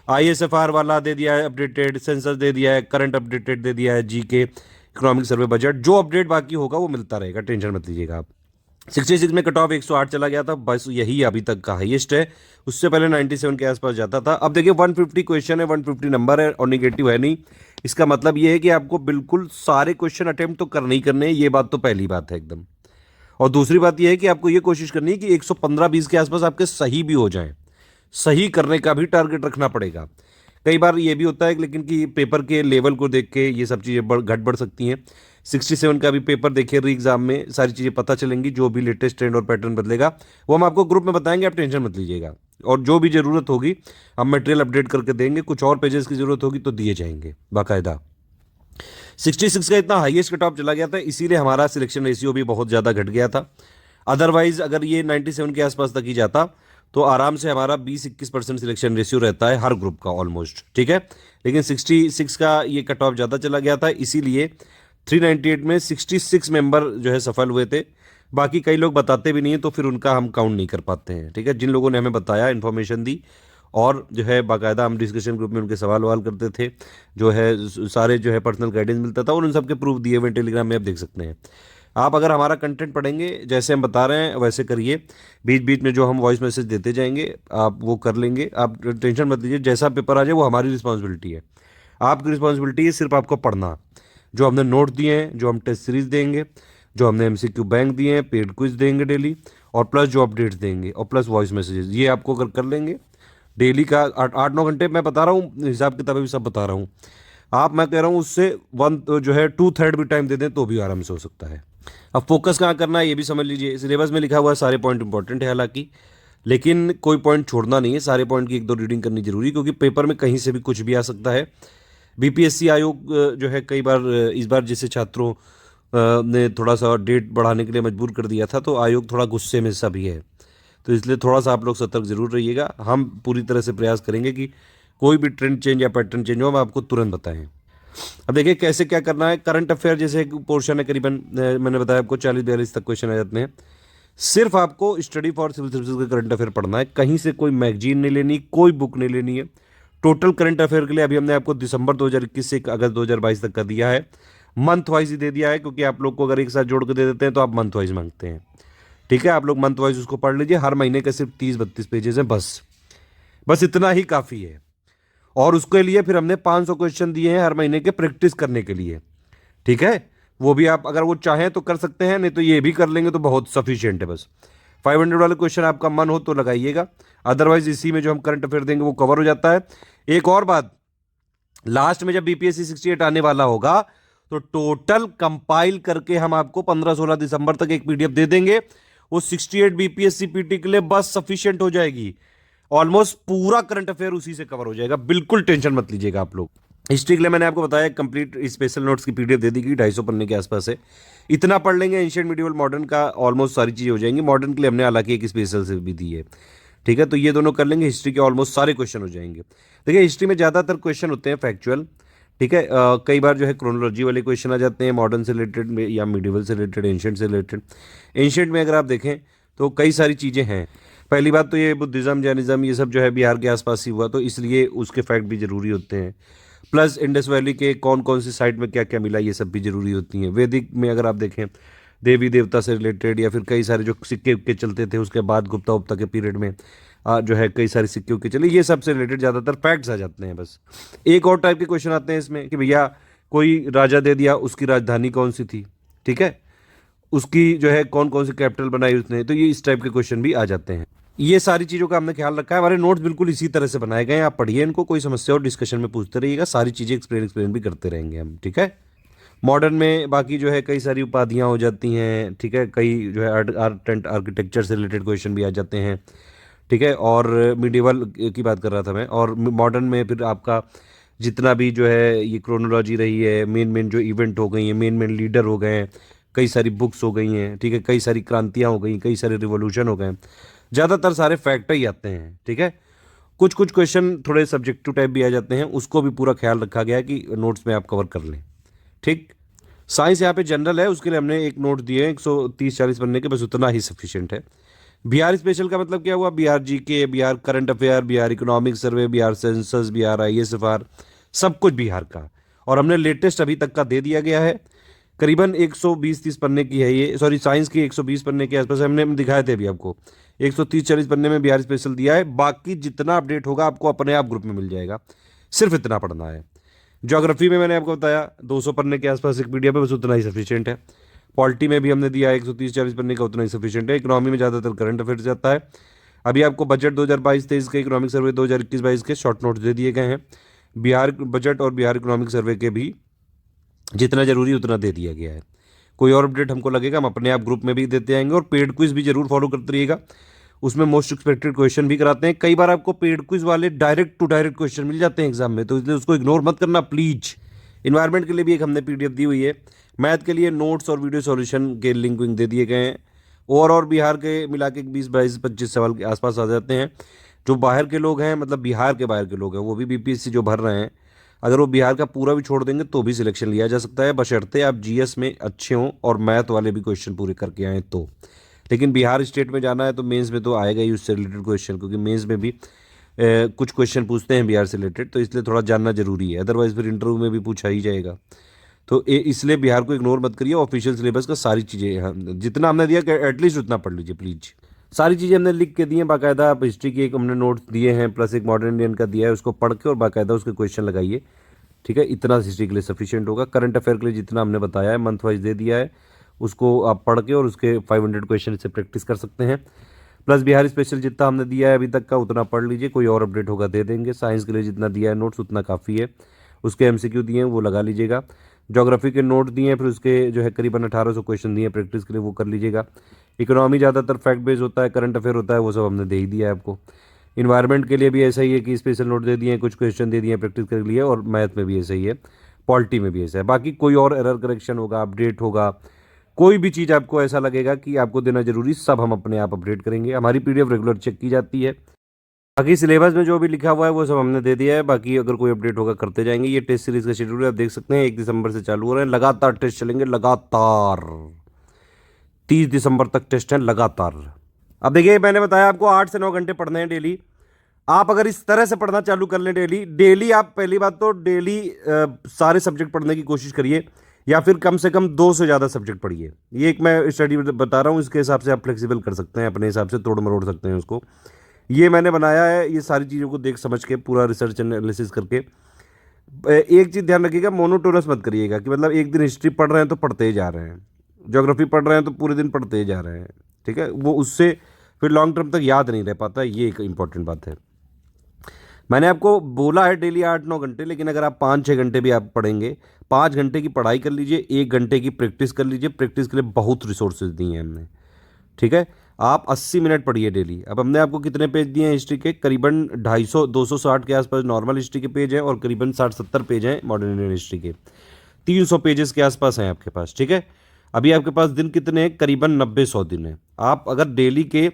ISFR वाला दे दिया है अपडेटेड, सेंसस दे दिया है, करंट अपडेटेड दे दिया है, जीके, इकोनॉमिक सर्वे, बजट, जो अपडेट बाकी होगा वो मिलता रहेगा, टेंशन मत लीजिएगा आप। 66 में कट ऑफ 108 चला गया था, बस यही अभी तक का हाईएस्ट है। उससे पहले 97 के आसपास जाता था। अब देखिए 150 क्वेश्चन है, 150 नंबर है, और निगेटिव है नहीं। इसका मतलब ये है कि आपको बिल्कुल सारे क्वेश्चन अटेम्प्ट तो करने ही करने हैं, ये बात तो पहली बात है एकदम। और दूसरी बात यह है कि आपको ये कोशिश करनी है कि 115-20 के आसपास आपके सही भी हो जाएं। सही करने का भी टारगेट रखना पड़ेगा। कई बार ये भी होता है लेकिन कि पेपर के लेवल को देख के ये सब चीज़ें घट बढ़ सकती हैं। 67 का भी पेपर देखिए, री एग्जाम में सारी चीज़ें पता चलेंगी, जो भी लेटेस्ट ट्रेंड और पैटर्न बदलेगा वो हम आपको ग्रुप में बताएंगे, आप टेंशन मत लीजिएगा। और जो भी ज़रूरत होगी हम मटेरियल अपडेट करके देंगे, कुछ और पेजेस की ज़रूरत होगी तो दिए जाएंगे बाकायदा। 66 का इतना हाईएस्ट कट ऑफ चला गया था, इसीलिए हमारा सिलेक्शन रेशियो भी बहुत ज़्यादा घट गया था। अदरवाइज अगर ये 97 के आसपास तक ही जाता तो आराम से हमारा 20-21% सिलेक्शन रेशियो रहता है हर ग्रुप का ऑलमोस्ट, ठीक है। लेकिन 66 का ये कट ऑफ ज़्यादा चला गया था, इसीलिए 398 में 66 मेंबर जो है सफल हुए थे। बाकी कई लोग बताते भी नहीं है, तो फिर उनका हम काउंट नहीं कर पाते हैं, ठीक है। जिन लोगों ने हमें बताया, इन्फॉर्मेशन दी, और जो है बाकायदा हम डिस्कशन ग्रुप में उनके सवाल वाल करते थे, जो है सारे जो है पर्सनल गाइडेंस मिलता था, और उन सबके प्रूफ दिए हुए टेलीग्राम में आप देख सकते हैं। आप अगर हमारा कंटेंट पढ़ेंगे जैसे हम बता रहे हैं वैसे करिए, बीच बीच में जो हम वॉइस मैसेज देते जाएंगे आप वो कर लेंगे, आप टेंशन मत लीजिए। जैसा पेपर आ जाए वो हमारी रिस्पॉन्सिबिलिटी है, आपकी रिस्पॉन्सिबिलिटी है सिर्फ आपको पढ़ना। जो हमने नोट दिए हैं, जो हम टेस्ट सीरीज देंगे, जो हमने MCQ बैंक दिए हैं, पेड क्विज देंगे डेली, और प्लस जो अपडेट्स देंगे, और प्लस वॉइस मैसेजेस, ये आपको अगर कर लेंगे डेली का 8-9 घंटे, मैं बता रहा हूँ, हिसाब किताब भी सब बता रहा हूँ आप, मैं कह रहा हूँ उससे 1 जो है 2/3 भी टाइम दे दें तो भी आराम से हो सकता है। अब फोकस कहाँ करना है ये भी समझ लीजिए। सिलेबस में लिखा हुआ है सारे पॉइंट इंपॉर्टेंट है हालांकि, लेकिन कोई पॉइंट छोड़ना नहीं है, सारे पॉइंट की 1-2 रीडिंग करनी जरूरी, क्योंकि पेपर में कहीं से भी कुछ भी आ सकता है। BPSC आयोग जो है कई बार, इस बार जैसे छात्रों ने थोड़ा सा डेट बढ़ाने के लिए मजबूर कर दिया था, तो आयोग थोड़ा गुस्से में सा भी है, तो इसलिए थोड़ा सा आप लोग सतर्क जरूर रहिएगा। हम पूरी तरह से प्रयास करेंगे कि कोई भी ट्रेंड चेंज या पैटर्न चेंज हो हम आपको तुरंत बताएं। अब देखिए कैसे क्या करना है। करंट अफेयर जैसे एक पोर्शन है, करीबन मैंने बताया आपको 40-42 तक क्वेश्चन आ जाते हैं। सिर्फ आपको स्टडी फॉर सिविल सर्विसेज का करंट अफेयर पढ़ना है, कहीं से कोई मैगजीन नहीं लेनी, कोई बुक नहीं लेनी है। टोटल करंट अफेयर के लिए अभी हमने आपको दिसंबर 2021 से अगस्त 2022 तक का दिया है, मंथ वाइज ही दे दिया है, क्योंकि आप लोग को अगर एक साथ जोड़ के दे देते हैं तो आप मंथ वाइज मांगते हैं, ठीक है। आप लोग मंथ वाइज उसको पढ़ लीजिए, हर महीने के सिर्फ 30-32 पेजेस हैं, बस इतना ही काफ़ी है। और उसके लिए फिर हमने 500 क्वेश्चन दिए हैं हर महीने के प्रैक्टिस करने के लिए, ठीक है। वो भी आप अगर वो चाहें तो कर सकते हैं, नहीं तो ये भी कर लेंगे तो बहुत सफिशिएंट है। बस 500 वाले क्वेश्चन आपका मन हो तो लगाइएगा, अदरवाइज इसी में जो हम करंट अफेयर देंगे वो कवर हो जाता है। एक और बात, लास्ट में जब BPSC 68 आने वाला होगा तो टोटल कंपाइल करके हम आपको 15-16 दिसंबर तक एक PDF दे देंगे, वो 68 BPSC PT के लिए बस सफिशिएंट हो जाएगी। ऑलमोस्ट पूरा करंट अफेयर उसी से कवर हो जाएगा, बिल्कुल टेंशन मत लीजिएगा आप लोग। हिस्ट्री के लिए मैंने आपको बताया कंप्लीट स्पेशल नोट्स की पीडीएफ दे दी गई, 250 पन्ने के आसपास है। इतना पढ़ लेंगे एंशिएंट मिडिवल मॉडर्न का ऑलमोस्ट सारी चीज़ें हो जाएंगी। मॉडर्न के लिए हमने हालांकि एक स्पेशल से भी दी है, ठीक है। तो ये दोनों कर लेंगे, हिस्ट्री के ऑलमोस्ट सारे क्वेश्चन हो जाएंगे। देखिए हिस्ट्री में ज़्यादातर क्वेश्चन होते हैं फैक्चुअल, ठीक है। कई बार जो है क्रोनोलॉजी वाले क्वेश्चन आ जाते हैं, मॉडर्न से रिलेटेड में या मिडिवल से रिलेटेड, एंशिएंट से रिलेटेड। एंशिएंट में अगर आप देखें तो कई सारी चीज़ें हैं। पहली बात तो ये बुद्धिज़्म जैनिज़्म ये सब जो है बिहार के आसपास ही हुआ, तो इसलिए उसके फैक्ट भी ज़रूरी होते हैं। प्लस इंडस वैली के कौन कौन सी साइट में क्या क्या मिला ये सब भी जरूरी होती हैं। वैदिक में अगर आप देखें देवी देवता से रिलेटेड, या फिर कई सारे जो सिक्के उक्के चलते थे उसके बाद गुप्ता उपता के पीरियड में जो है कई सारे सिक्के उक्के चले, ये सब से रिलेटेड ज़्यादातर फैक्ट्स आ जाते हैं बस। एक और टाइप के क्वेश्चन आते हैं इसमें कि भैया कोई राजा दे दिया, उसकी राजधानी कौन सी थी, ठीक है, उसकी जो है कौन कौन सी कैपिटल बनाई उसने, तो ये इस टाइप के क्वेश्चन भी आ जाते हैं। ये सारी चीज़ों का हमने ख्याल रखा है। हमारे नोट्स बिल्कुल इसी तरह से बनाए गए हैं, आप पढ़िए इनको, कोई समस्या और डिस्कशन में पूछते रहिएगा, सारी चीज़ें एक्सप्लेन भी करते रहेंगे हम, ठीक है। मॉडर्न में बाकी जो है कई सारी उपाधियाँ हो जाती हैं, ठीक है, कई जो है आर्ट एंड आर्किटेक्चर से रिलेटेड क्वेश्चन भी आ जाते हैं, ठीक है। और मिडिवल की बात कर रहा था मैं। और मॉडर्न में फिर आपका जितना भी जो है ये क्रोनोलॉजी रही है, मेन मेन जो इवेंट हो गई हैं, मेन मेन लीडर हो गए हैं, कई सारी बुक्स हो गई हैं, ठीक है, कई सारी क्रांतियाँ हो गई, कई सारे रिवोल्यूशन हो गए हैं, ज़्यादातर सारे फैक्ट ही आते हैं, ठीक है। कुछ कुछ क्वेश्चन थोड़े सब्जेक्टिव टाइप भी आ जाते हैं, उसको भी पूरा ख्याल रखा गया है कि नोट्स में आप कवर कर लें, ठीक। साइंस यहाँ पे जनरल है, उसके लिए हमने एक नोट दिए हैं 130-40 पन्ने के, बस उतना ही सफिशिएंट है। बिहार स्पेशल का मतलब क्या हुआ, Bihar GK, Bihar current affair, Bihar economic survey, Bihar census, Bihar ISFR, सब कुछ बिहार का। और हमने लेटेस्ट अभी तक का दे दिया गया है, करीबन 120-30 पन्ने की है ये, सॉरी साइंस की 120 पन्ने के आसपास हमने दिखाए थे अभी आपको। 130-40 पन्ने में बिहार स्पेशल दिया है, बाकी जितना अपडेट होगा आपको अपने आप ग्रुप में मिल जाएगा, सिर्फ इतना पढ़ना है। ज्योग्राफी में मैंने आपको बताया 200 पन्ने के आसपास एक पीडीएफ है, बस उतना ही सफिशिएंट है। पॉलिटी में भी हमने दिया 130-40 पन्ने का, उतना ही सफिशिएंट है। इकोनॉमी में ज़्यादातर करंट अफेयर्स जाता है। अभी आपको बजट 2022-23 के, इकोनॉमिक सर्वे 2021-22 के शॉर्ट नोट्स दे दिए गए हैं। बिहार बजट और बिहार इकोनॉमिक सर्वे के भी जितना जरूरी उतना दे दिया गया है। कोई और अपडेट हमको लगेगा हम अपने आप ग्रुप में भी देते आएंगे। और पेड क्विज भी जरूर फॉलो करते रहिएगा, उसमें मोस्ट एक्सपेक्टेड क्वेश्चन भी कराते हैं। कई बार आपको पेड क्विज वाले डायरेक्ट टू डायरेक्ट क्वेश्चन मिल जाते हैं एग्जाम में, तो इसलिए उसको इग्नोर मत करना प्लीज। इन्वायरमेंट के लिए भी एक हमने पीडीएफ दी हुई है। मैथ के लिए नोट्स और वीडियो सॉल्यूशन के लिंक विंक दे दिए गए हैं। और बिहार के मिला के 20-22-25 सवाल के आसपास आ जाते हैं। जो बाहर के लोग हैं, मतलब बिहार के बाहर के लोग हैं, वो भी बीपीएससी जो भर रहे हैं, अगर वो बिहार का पूरा भी छोड़ देंगे तो भी सिलेक्शन लिया जा सकता है, बशर्ते आप जीएस में अच्छे हों और मैथ वाले भी क्वेश्चन पूरे करके आएँ तो। लेकिन बिहार स्टेट में जाना है तो मेंस में तो आएगा ही उससे रिलेटेड क्वेश्चन, क्योंकि मेंस में भी कुछ क्वेश्चन पूछते हैं बिहार से रिलेटेड, तो इसलिए थोड़ा जानना जरूरी है, अदरवाइज फिर इंटरव्यू में भी पूछा ही जाएगा। तो इसलिए बिहार को इग्नोर मत करिए, ऑफिशियल सिलेबस का सारी चीज़ें जितना हमने दिया एटलीस्ट उतना पढ़ लीजिए प्लीज़। सारी चीज़ें हमने लिख के दी हैं बाकायदा। आप हिस्ट्री के एक हमने नोट्स दिए हैं, प्लस एक मॉडर्न इंडियन का दिया है, उसको पढ़ के और बाकायदा उसके क्वेश्चन लगाइए, ठीक है। इतना हिस्ट्री के लिए सफिशिएंट होगा। करंट अफेयर के लिए जितना हमने बताया है मंथ वाइज दे दिया है, उसको आप पढ़ के और उसके 500 क्वेश्चन से प्रैक्टिस कर सकते हैं। प्लस बिहार स्पेशल जितना हमने दिया है अभी तक का उतना पढ़ लीजिए, कोई और अपडेट होगा दे देंगे। साइंस के लिए जितना दिया है नोट्स उतना काफ़ी है, उसके MCQ दिए हैं वो लगा लीजिएगा। ज्योग्राफी के नोट दिए हैं, फिर उसके जो है करीबन 1800 क्वेश्चन दिए हैं प्रैक्टिस के लिए, वो कर लीजिएगा। इकोनॉमी ज़्यादातर फैक्ट बेस्ड होता है, करंट अफेयर होता है, वो सब हमने दे ही दिया है आपको। इन्वायरमेंट के लिए भी ऐसा ही है कि स्पेशल नोट दे दिए हैं, कुछ क्वेश्चन दे दिए हैं प्रैक्टिस के लिए, और मैथ में भी ऐसा ही है, पॉलिटी में भी ऐसा है। बाकी कोई और एरर करेक्शन होगा, अपडेट होगा, कोई भी चीज़ आपको ऐसा लगेगा कि आपको देना जरूरी, सब हम अपने आप अपडेट करेंगे। हमारी PDF रेगुलर चेक की जाती है। बाकी सिलेबस में जो भी लिखा हुआ है वो सब हमने दे दिया है, बाकी अगर कोई अपडेट होगा करते जाएंगे। ये टेस्ट सीरीज का शेड्यूल आप देख सकते हैं, 1 दिसंबर से चालू हो रहे हैं, लगातार टेस्ट चलेंगे, लगातार 30 दिसंबर तक टेस्ट हैं लगातार। अब देखिए मैंने बताया आपको 8 से 9 घंटे पढ़ने हैं डेली। आप अगर इस तरह से पढ़ना चालू कर लें डेली आप पहली बात तो डेली सारे सब्जेक्ट पढ़ने की कोशिश करिए, या फिर कम से कम 2 से ज़्यादा सब्जेक्ट पढ़िए। ये एक मैं स्टडी बता रहा हूँ, इसके हिसाब से आप फ्लेक्सिबल कर सकते हैं, अपने हिसाब से तोड़ मरोड़ सकते हैं उसको। ये मैंने बनाया है, ये सारी चीज़ों को देख समझ के पूरा रिसर्च एनालिसिस करके। एक चीज़ ध्यान रखिएगा, मोनोटोनस मत करिएगा कि मतलब एक दिन हिस्ट्री पढ़ रहे हैं तो पढ़ते ही जा रहे हैं, ज्योग्राफी पढ़ रहे हैं तो पूरे दिन पढ़ते ही जा रहे हैं, ठीक है। वो उससे फिर लॉन्ग टर्म तक याद नहीं रह पाता, ये एक इंपॉर्टेंट बात है। मैंने आपको बोला है डेली 8-9 घंटे, लेकिन अगर आप 5-6 घंटे भी आप पढ़ेंगे, 5 घंटे की पढ़ाई कर लीजिए, 1 घंटे की प्रैक्टिस कर लीजिए। प्रैक्टिस के लिए बहुत रिसोर्सेज दिए हैं हमने, ठीक है। आप 80 मिनट पढ़िए डेली। अब हमने आपको कितने पेज दिए हैं हिस्ट्री के? करीबन 250 260 के आसपास नॉर्मल हिस्ट्री के पेज हैं और करीबन 60-70 पेज हैं मॉडर्न इंडियन हिस्ट्री के। 300 पेजेस के आसपास हैं आपके पास, ठीक है। अभी आपके पास दिन कितने हैं? करीबन 90-100 दिन है। आप अगर डेली के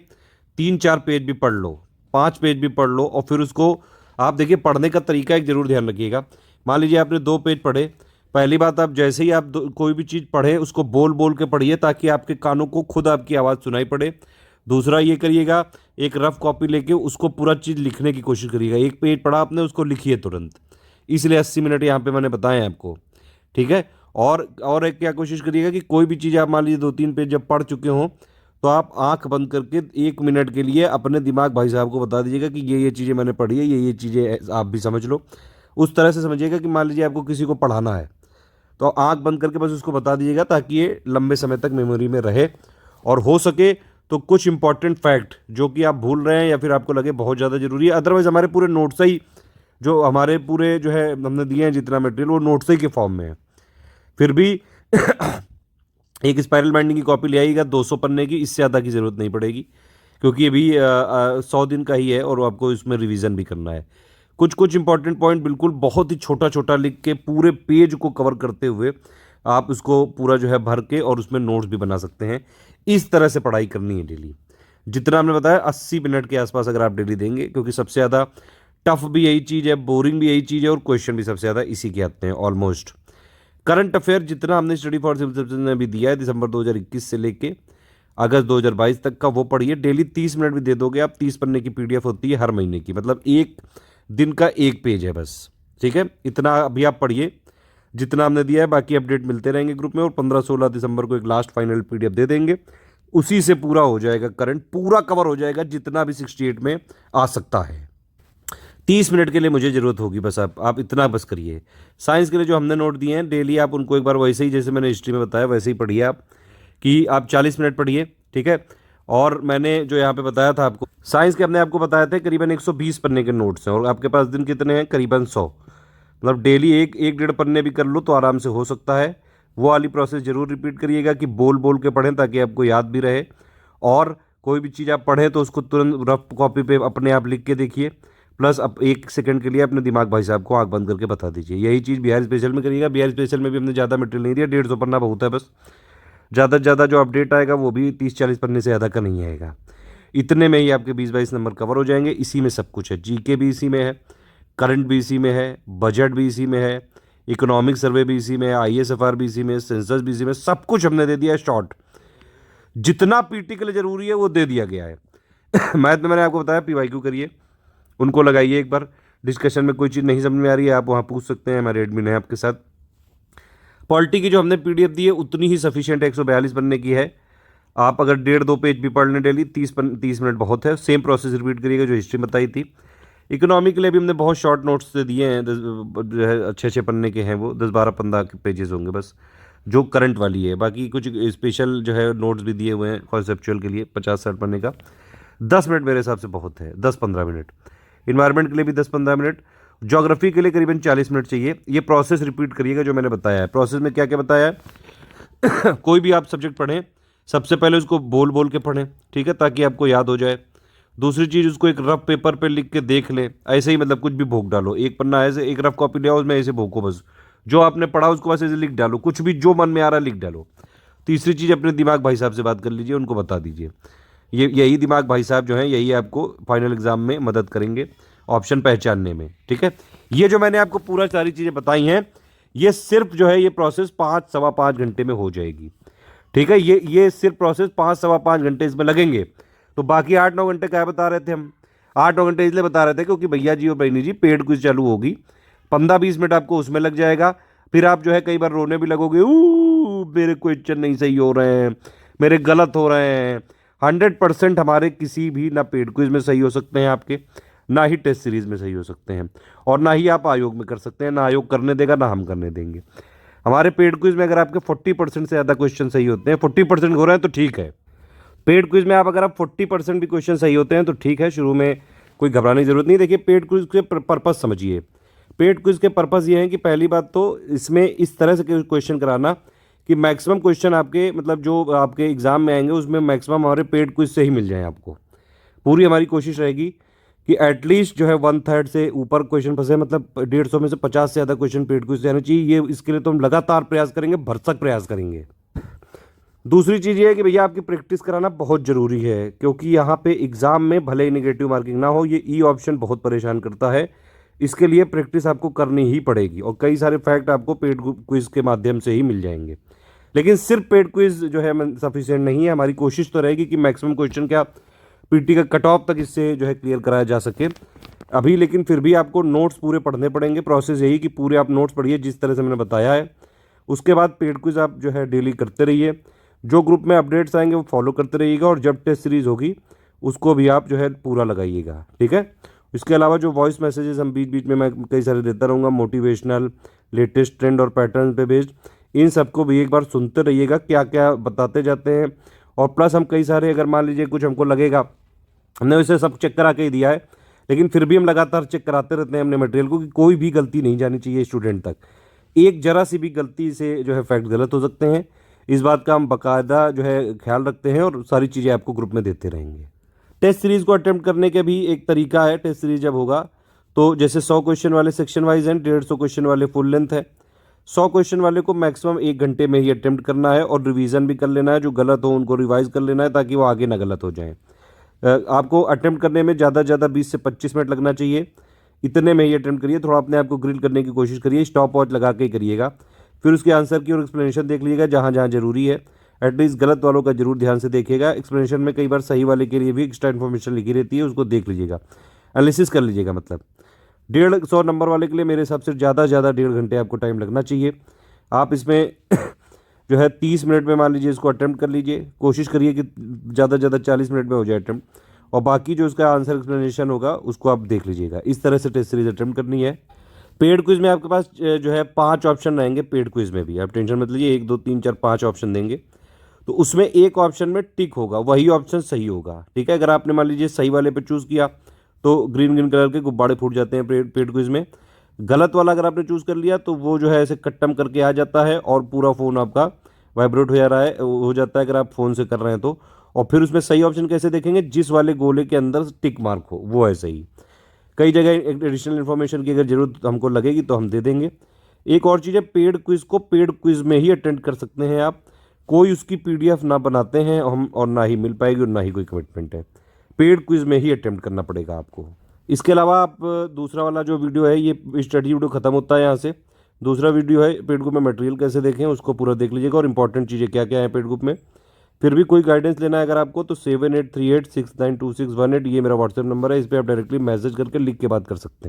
3-4 पेज भी पढ़ लो, 5 पेज भी पढ़ लो, और फिर उसको आप देखिए, पढ़ने का तरीका एक जरूर ध्यान रखिएगा। मान लीजिए आपने 2 पेज पढ़े, पहली बात, आप जैसे ही आप कोई भी चीज़ पढ़ें उसको बोल बोल के पढ़िए ताकि आपके कानों को खुद आपकी आवाज़ सुनाई पड़े। दूसरा ये करिएगा, एक रफ कॉपी लेके उसको पूरा चीज़ लिखने की कोशिश करिएगा। एक पेज पढ़ा आपने, उसको लिखिए तुरंत। इसलिए 80 मिनट यहाँ पे मैंने बताए हैं आपको, ठीक है। और एक क्या कोशिश करिएगा कि कोई भी चीज़ आप मान लीजिए 2-3 पेज जब पढ़ चुके हों तो आप आंख बंद करके 1 मिनट के लिए अपने दिमाग भाई साहब को बता दीजिएगा कि ये चीज़ें मैंने पढ़ी है, ये चीज़ें आप भी समझ लो। उस तरह से समझिएगा कि मान लीजिए आपको किसी को पढ़ाना है तो आंख बंद करके बस उसको बता दीजिएगा ताकि ये लंबे समय तक मेमोरी में रहे। और हो सके तो कुछ इंपॉर्टेंट फैक्ट जो कि आप भूल रहे हैं या फिर आपको लगे बहुत ज़्यादा ज़रूरी है, अदरवाइज़ हमारे पूरे नोट्स ही जो हमारे पूरे जो है हमने दिए हैं जितना मटेरियल, वो नोट्स ही के फॉर्म में है। फिर भी एक स्पाइरल बाइंडिंग की कॉपी ले आइएगा 200 पन्ने की, इससे ज़्यादा की ज़रूरत नहीं पड़ेगी क्योंकि अभी 100 दिन का ही है और आपको इसमें रिवीजन भी करना है। कुछ कुछ इंपॉर्टेंट पॉइंट बिल्कुल बहुत ही छोटा छोटा लिख के पूरे पेज को कवर करते हुए आप उसको पूरा जो है भर के और उसमें नोट्स भी बना सकते हैं। इस तरह से पढ़ाई करनी है डेली। जितना हमने बताया 80 मिनट के आसपास अगर आप डेली देंगे, क्योंकि सबसे ज़्यादा टफ भी यही चीज़ है, बोरिंग भी यही चीज़ है और क्वेश्चन भी सबसे ज़्यादा इसी के आते हैं ऑलमोस्ट। करंट अफेयर जितना हमने स्टडी फॉर सिविल सर्विसेज में भी दिया है दिसंबर 2021 से लेके अगस्त 2022 तक का, वो पढ़िए डेली। 30 मिनट भी दे दोगे आप, 30 पन्ने की पीडीएफ होती है हर महीने की, मतलब एक दिन का एक पेज है बस, ठीक है। इतना अभी आप पढ़िए जितना हमने दिया है, बाकी अपडेट मिलते रहेंगे ग्रुप में। और 15-16 दिसंबर को एक लास्ट फाइनल पीडीएफ दे देंगे, उसी से पूरा हो जाएगा, करंट पूरा कवर हो जाएगा जितना भी 68 में आ सकता है। 30 मिनट के लिए मुझे ज़रूरत होगी बस, आप इतना बस करिए। साइंस के लिए जो हमने नोट दिए हैं डेली आप उनको एक बार वैसे ही जैसे मैंने हिस्ट्री में बताया वैसे ही पढ़िए आप, कि आप 40 मिनट पढ़िए, ठीक है। और मैंने जो यहाँ पे बताया था आपको, साइंस के हमने आपको बताया था करीबन 120 पन्ने के नोट्स हैं और आपके पास दिन कितने हैं? करीबन 100। मतलब डेली एक 1-1.5 पन्ने भी कर लो तो आराम से हो सकता है। वो वाली प्रोसेस ज़रूर रिपीट करिएगा कि बोल बोल के पढ़ें ताकि आपको याद भी रहे। और कोई भी चीज़ आप पढ़ें तो उसको तुरंत रफ कॉपी पे अपने आप लिख के देखिए, प्लस अब 1 सेकंड के लिए अपने दिमाग भाई साहब को आंख बंद करके बता दीजिए। यही चीज़ बिहार स्पेशल में करिएगा। बिहार स्पेशल में भी हमने ज़्यादा मटेरियल नहीं दिया, 150 पन्ना बहुत है बस। ज़्यादा से ज़्यादा जो अपडेट आएगा वो भी 30-40 पन्ने से ज़्यादा का नहीं आएगा। इतने में ही आपके 20-22 नंबर कवर हो जाएंगे। इसी में सब कुछ है, जीके भी इसी में है, करंट भी इसी में है, बजट भी इसी में है, इकोनॉमिक सर्वे भी इसी में है, ISFR भी इसी में, सेंसस भी इसी में, सब कुछ हमने दे दिया है शॉर्ट। जितना पीटी के लिए ज़रूरी है वो दे दिया गया है। मैथ में मैंने आपको बताया PYQ करिए, उनको लगाइए एक बार। डिस्कशन में कोई चीज़ नहीं समझ में आ रही है आप वहाँ पूछ सकते हैं, हमारे एडमिन है आपके साथ। पॉलिटी की जो हमने PDF दी है उतनी ही सफिशिएंट 142 बनने की है। आप अगर 1.5-2 पेज भी पढ़ लें डेली, 30 मिनट बहुत है। सेम प्रोसेस रिपीट करिएगा जो हिस्ट्री बताई थी। इकोनॉमी के लिए भी हमने बहुत शॉर्ट नोट्स दिए हैं, जो है अच्छे पन्ने के हैं, वो 10-12-15 के पेजेस होंगे बस, जो करंट वाली है। बाकी कुछ स्पेशल जो है नोट्स भी दिए हुए हैं कॉन्सेप्चुअल के लिए 50-60 पन्ने का। 10 मिनट मेरे हिसाब से बहुत है, 10-15 मिनट। इन्वायरमेंट के लिए भी 10-15 मिनट। ज्योग्राफी के लिए करीबन 40 मिनट चाहिए। ये प्रोसेस रिपीट करिएगा जो मैंने बताया है। प्रोसेस में क्या क्या बताया है कोई भी आप सब्जेक्ट पढ़ें सबसे पहले उसको बोल बोल के पढ़ें, ठीक है, ताकि आपको याद हो जाए। दूसरी चीज़, उसको एक रफ पेपर पे लिख के देख लें, ऐसे ही मतलब कुछ भी भोग डालो, एक पन्ना ऐसे एक रफ कॉपी ले आओ, उसमें ऐसे भोगो बस, जो आपने पढ़ा उसको बस ऐसे लिख डालो, कुछ भी जो मन में आ रहा है लिख डालो। तीसरी चीज़, अपने दिमाग भाई साहब से बात कर लीजिए, उनको बता दीजिए। यही दिमाग भाई साहब जो हैं यही आपको फाइनल एग्जाम में मदद करेंगे ऑप्शन पहचानने में, ठीक है। ये जो मैंने आपको पूरा सारी चीज़ें बताई हैं, ये सिर्फ जो है ये प्रोसेस 5-5.25 घंटे में हो जाएगी, ठीक है। ये सिर्फ प्रोसेस 5-5.25 घंटे इसमें लगेंगे। तो बाकी 8-9 घंटे क्या बता रहे थे हम? 8-9 घंटे इसलिए बता रहे थे क्योंकि भैया जी और बहनी जी पेड क्विज चालू होगी, 15-20 मिनट आपको उसमें लग जाएगा। फिर आप जो है कई बार रोने भी लगोगे, मेरे क्वेश्चन नहीं सही हो रहे हैं, मेरे गलत हो रहे हैं। 100% हमारे किसी भी ना पेड क्विज में सही हो सकते हैं आपके, ना ही टेस्ट सीरीज में सही हो सकते हैं, और ना ही आप आयोग में कर सकते हैं। ना आयोग करने देगा ना हम करने देंगे। हमारे पेड क्विज में अगर आपके 40% से ज़्यादा क्वेश्चन सही होते हैं, 40% हो रहे हैं तो ठीक है। पेड क्विज में आप अगर आप 40% भी क्वेश्चन सही होते हैं तो ठीक है, शुरू में कोई घबराने की जरूरत नहीं। देखिए, पेड क्विज के पर्पस समझिए। पेड क्विज के पर्पस ये है कि पहली बात तो इसमें इस तरह से क्वेश्चन कराना कि मैक्सिमम क्वेश्चन आपके मतलब जो आपके एग्जाम में आएंगे उसमें मैक्सिमम हमारे पेड क्विज से ही मिल जाए आपको। पूरी हमारी कोशिश रहेगी कि एटलीस्ट जो है 1/3 से ऊपर क्वेश्चन फंसे, मतलब 150 में से 50 से ज़्यादा क्वेश्चन पेड क्विज से आने चाहिए। ये इसके लिए तो हम लगातार प्रयास करेंगे, भरसक प्रयास करेंगे। दूसरी चीज़ ये है कि भैया आपकी प्रैक्टिस कराना बहुत ज़रूरी है, क्योंकि यहाँ पे एग्ज़ाम में भले ही नेगेटिव मार्किंग ना हो, ये ई ऑप्शन बहुत परेशान करता है। इसके लिए प्रैक्टिस आपको करनी ही पड़ेगी और कई सारे फैक्ट आपको पेड क्विज के माध्यम से ही मिल जाएंगे। लेकिन सिर्फ पेड क्विज जो है सफिशिएंट नहीं है। हमारी कोशिश तो रहेगी कि मैक्सिमम क्वेश्चन क्या पीटी का कट ऑफ तक इससे जो है क्लियर कराया जा सके अभी। लेकिन फिर भी आपको नोट्स पूरे पढ़ने पड़ेंगे। प्रोसेस यही कि पूरे आप नोट्स पढ़िए जिस तरह से मैंने बताया है। उसके बाद पेड क्विज आप जो है डेली करते रहिए। जो ग्रुप में अपडेट्स आएंगे वो फॉलो करते रहिएगा, और जब टेस्ट सीरीज होगी उसको भी आप जो है पूरा लगाइएगा, ठीक है। इसके अलावा जो वॉइस मैसेजेस हम बीच बीच में मैं कई सारे देता रहूँगा, मोटिवेशनल, लेटेस्ट ट्रेंड और पैटर्न पे बेस्ड, इन सबको भी एक बार सुनते रहिएगा क्या क्या बताते जाते हैं। और प्लस हम कई सारे, अगर मान लीजिए कुछ हमको लगेगा, हमने वैसे सब चेक करा के ही दिया है, लेकिन फिर भी हम लगातार चेक कराते रहते हैं अपने मटेरियल को कि कोई भी गलती नहीं जानी चाहिए स्टूडेंट तक। एक जरा सी भी गलती से जो है फैक्ट गलत हो सकते हैं। इस बात का हम बाकायदा जो है ख्याल रखते हैं और सारी चीज़ें आपको ग्रुप में देते रहेंगे। टेस्ट सीरीज़ को अटेम्प्ट करने के भी एक तरीका है। टेस्ट सीरीज जब होगा तो जैसे 100 क्वेश्चन वाले सेक्शन वाइज हैं, 150 क्वेश्चन वाले फुल लेंथ है। 100 क्वेश्चन वाले को मैक्सिमम 1 घंटे में ही अटेम्प्ट करना है और रिवीजन भी कर लेना है। जो गलत हो उनको रिवाइज कर लेना है ताकि वो आगे ना गलत हो जाए। आपको अटेम्प्ट करने में ज़्यादा से ज़्यादा 20 से 25 मिनट लगना चाहिए। इतने में ही अटेम्प्ट करिए। थोड़ा अपने आप को ग्रिल करने की कोशिश करिए, स्टॉप वॉच लगा के ही करिएगा। फिर उसके आंसर की और एक्सप्लेनेशन देख लीजिएगा जहाँ जहाँ जरूरी है। एटलीस्ट गलत वालों का जरूर ध्यान से देखिएगा। एक्सप्लेनेशन में कई बार सही वाले के लिए भी एक्स्ट्रा इन्फॉर्मेशन लिखी रहती है, उसको देख लीजिएगा, एनालिसिस कर लीजिएगा। मतलब 150 नंबर वाले के लिए मेरे हिसाब से ज़्यादा 1.5 घंटे आपको टाइम लगना चाहिए। आप इसमें जो है 30 मिनट में मान लीजिए इसको अटेम्प्ट कर लीजिए। कोशिश करिए कि ज़्यादा से ज़्यादा 40 मिनट में हो जाए अटेम्प्ट, और बाकी जो उसका आंसर एक्सप्लेनेशन होगा उसको आप देख लीजिएगा। इस तरह से टेस्ट सीरीज अटेम्प्ट करनी है। पेड क्विज में आपके पास जो है 5 ऑप्शन रहेंगे। पेड क्विज में भी आप टेंशन मत लीजिए, 1 2 3 4 5 ऑप्शन देंगे, तो उसमें एक ऑप्शन में टिक होगा, वही ऑप्शन सही होगा, ठीक है। अगर आपने मान लीजिए सही वाले पे चूज़ किया तो ग्रीन ग्रीन कलर के गुब्बारे फूट जाते हैं पेड क्विज में। गलत वाला अगर आपने चूज़ कर लिया तो वो जो है ऐसे कट्टम करके आ जाता है और पूरा फ़ोन आपका वाइब्रेट हो जाता है अगर आप फ़ोन से कर रहे हैं तो। और फिर उसमें सही ऑप्शन कैसे देखेंगे, जिस वाले गोले के अंदर टिक मार्क हो वो है सही। कई जगह एडिशनल इन्फॉर्मेशन की अगर जरूरत हमको लगेगी तो हम दे देंगे। एक और चीज़ है, पेड क्विज को पेड क्विज में ही अटेंड कर सकते हैं आप। कोई उसकी पीडीएफ ना बनाते हैं हम, और ना ही मिल पाएगी और ना ही कोई कमिटमेंट है। पेड क्विज में ही अटेम्प्ट करना पड़ेगा आपको। इसके अलावा आप दूसरा वाला जो वीडियो है, ये स्टडी वीडियो खत्म होता है यहाँ से। दूसरा वीडियो है पेड ग्रुप में मटेरियल कैसे देखें, उसको पूरा देख लीजिएगा और इंपॉर्टेंट चीज़ें क्या क्या है पेड ग्रुप में। फिर भी कोई गाइडेंस लेना है अगर आपको तो 7838692618 ये मेरा व्हाट्सएप नंबर है। इस पर आप डायरेक्टली मैसेज करके लिख के बात कर सकते हैं।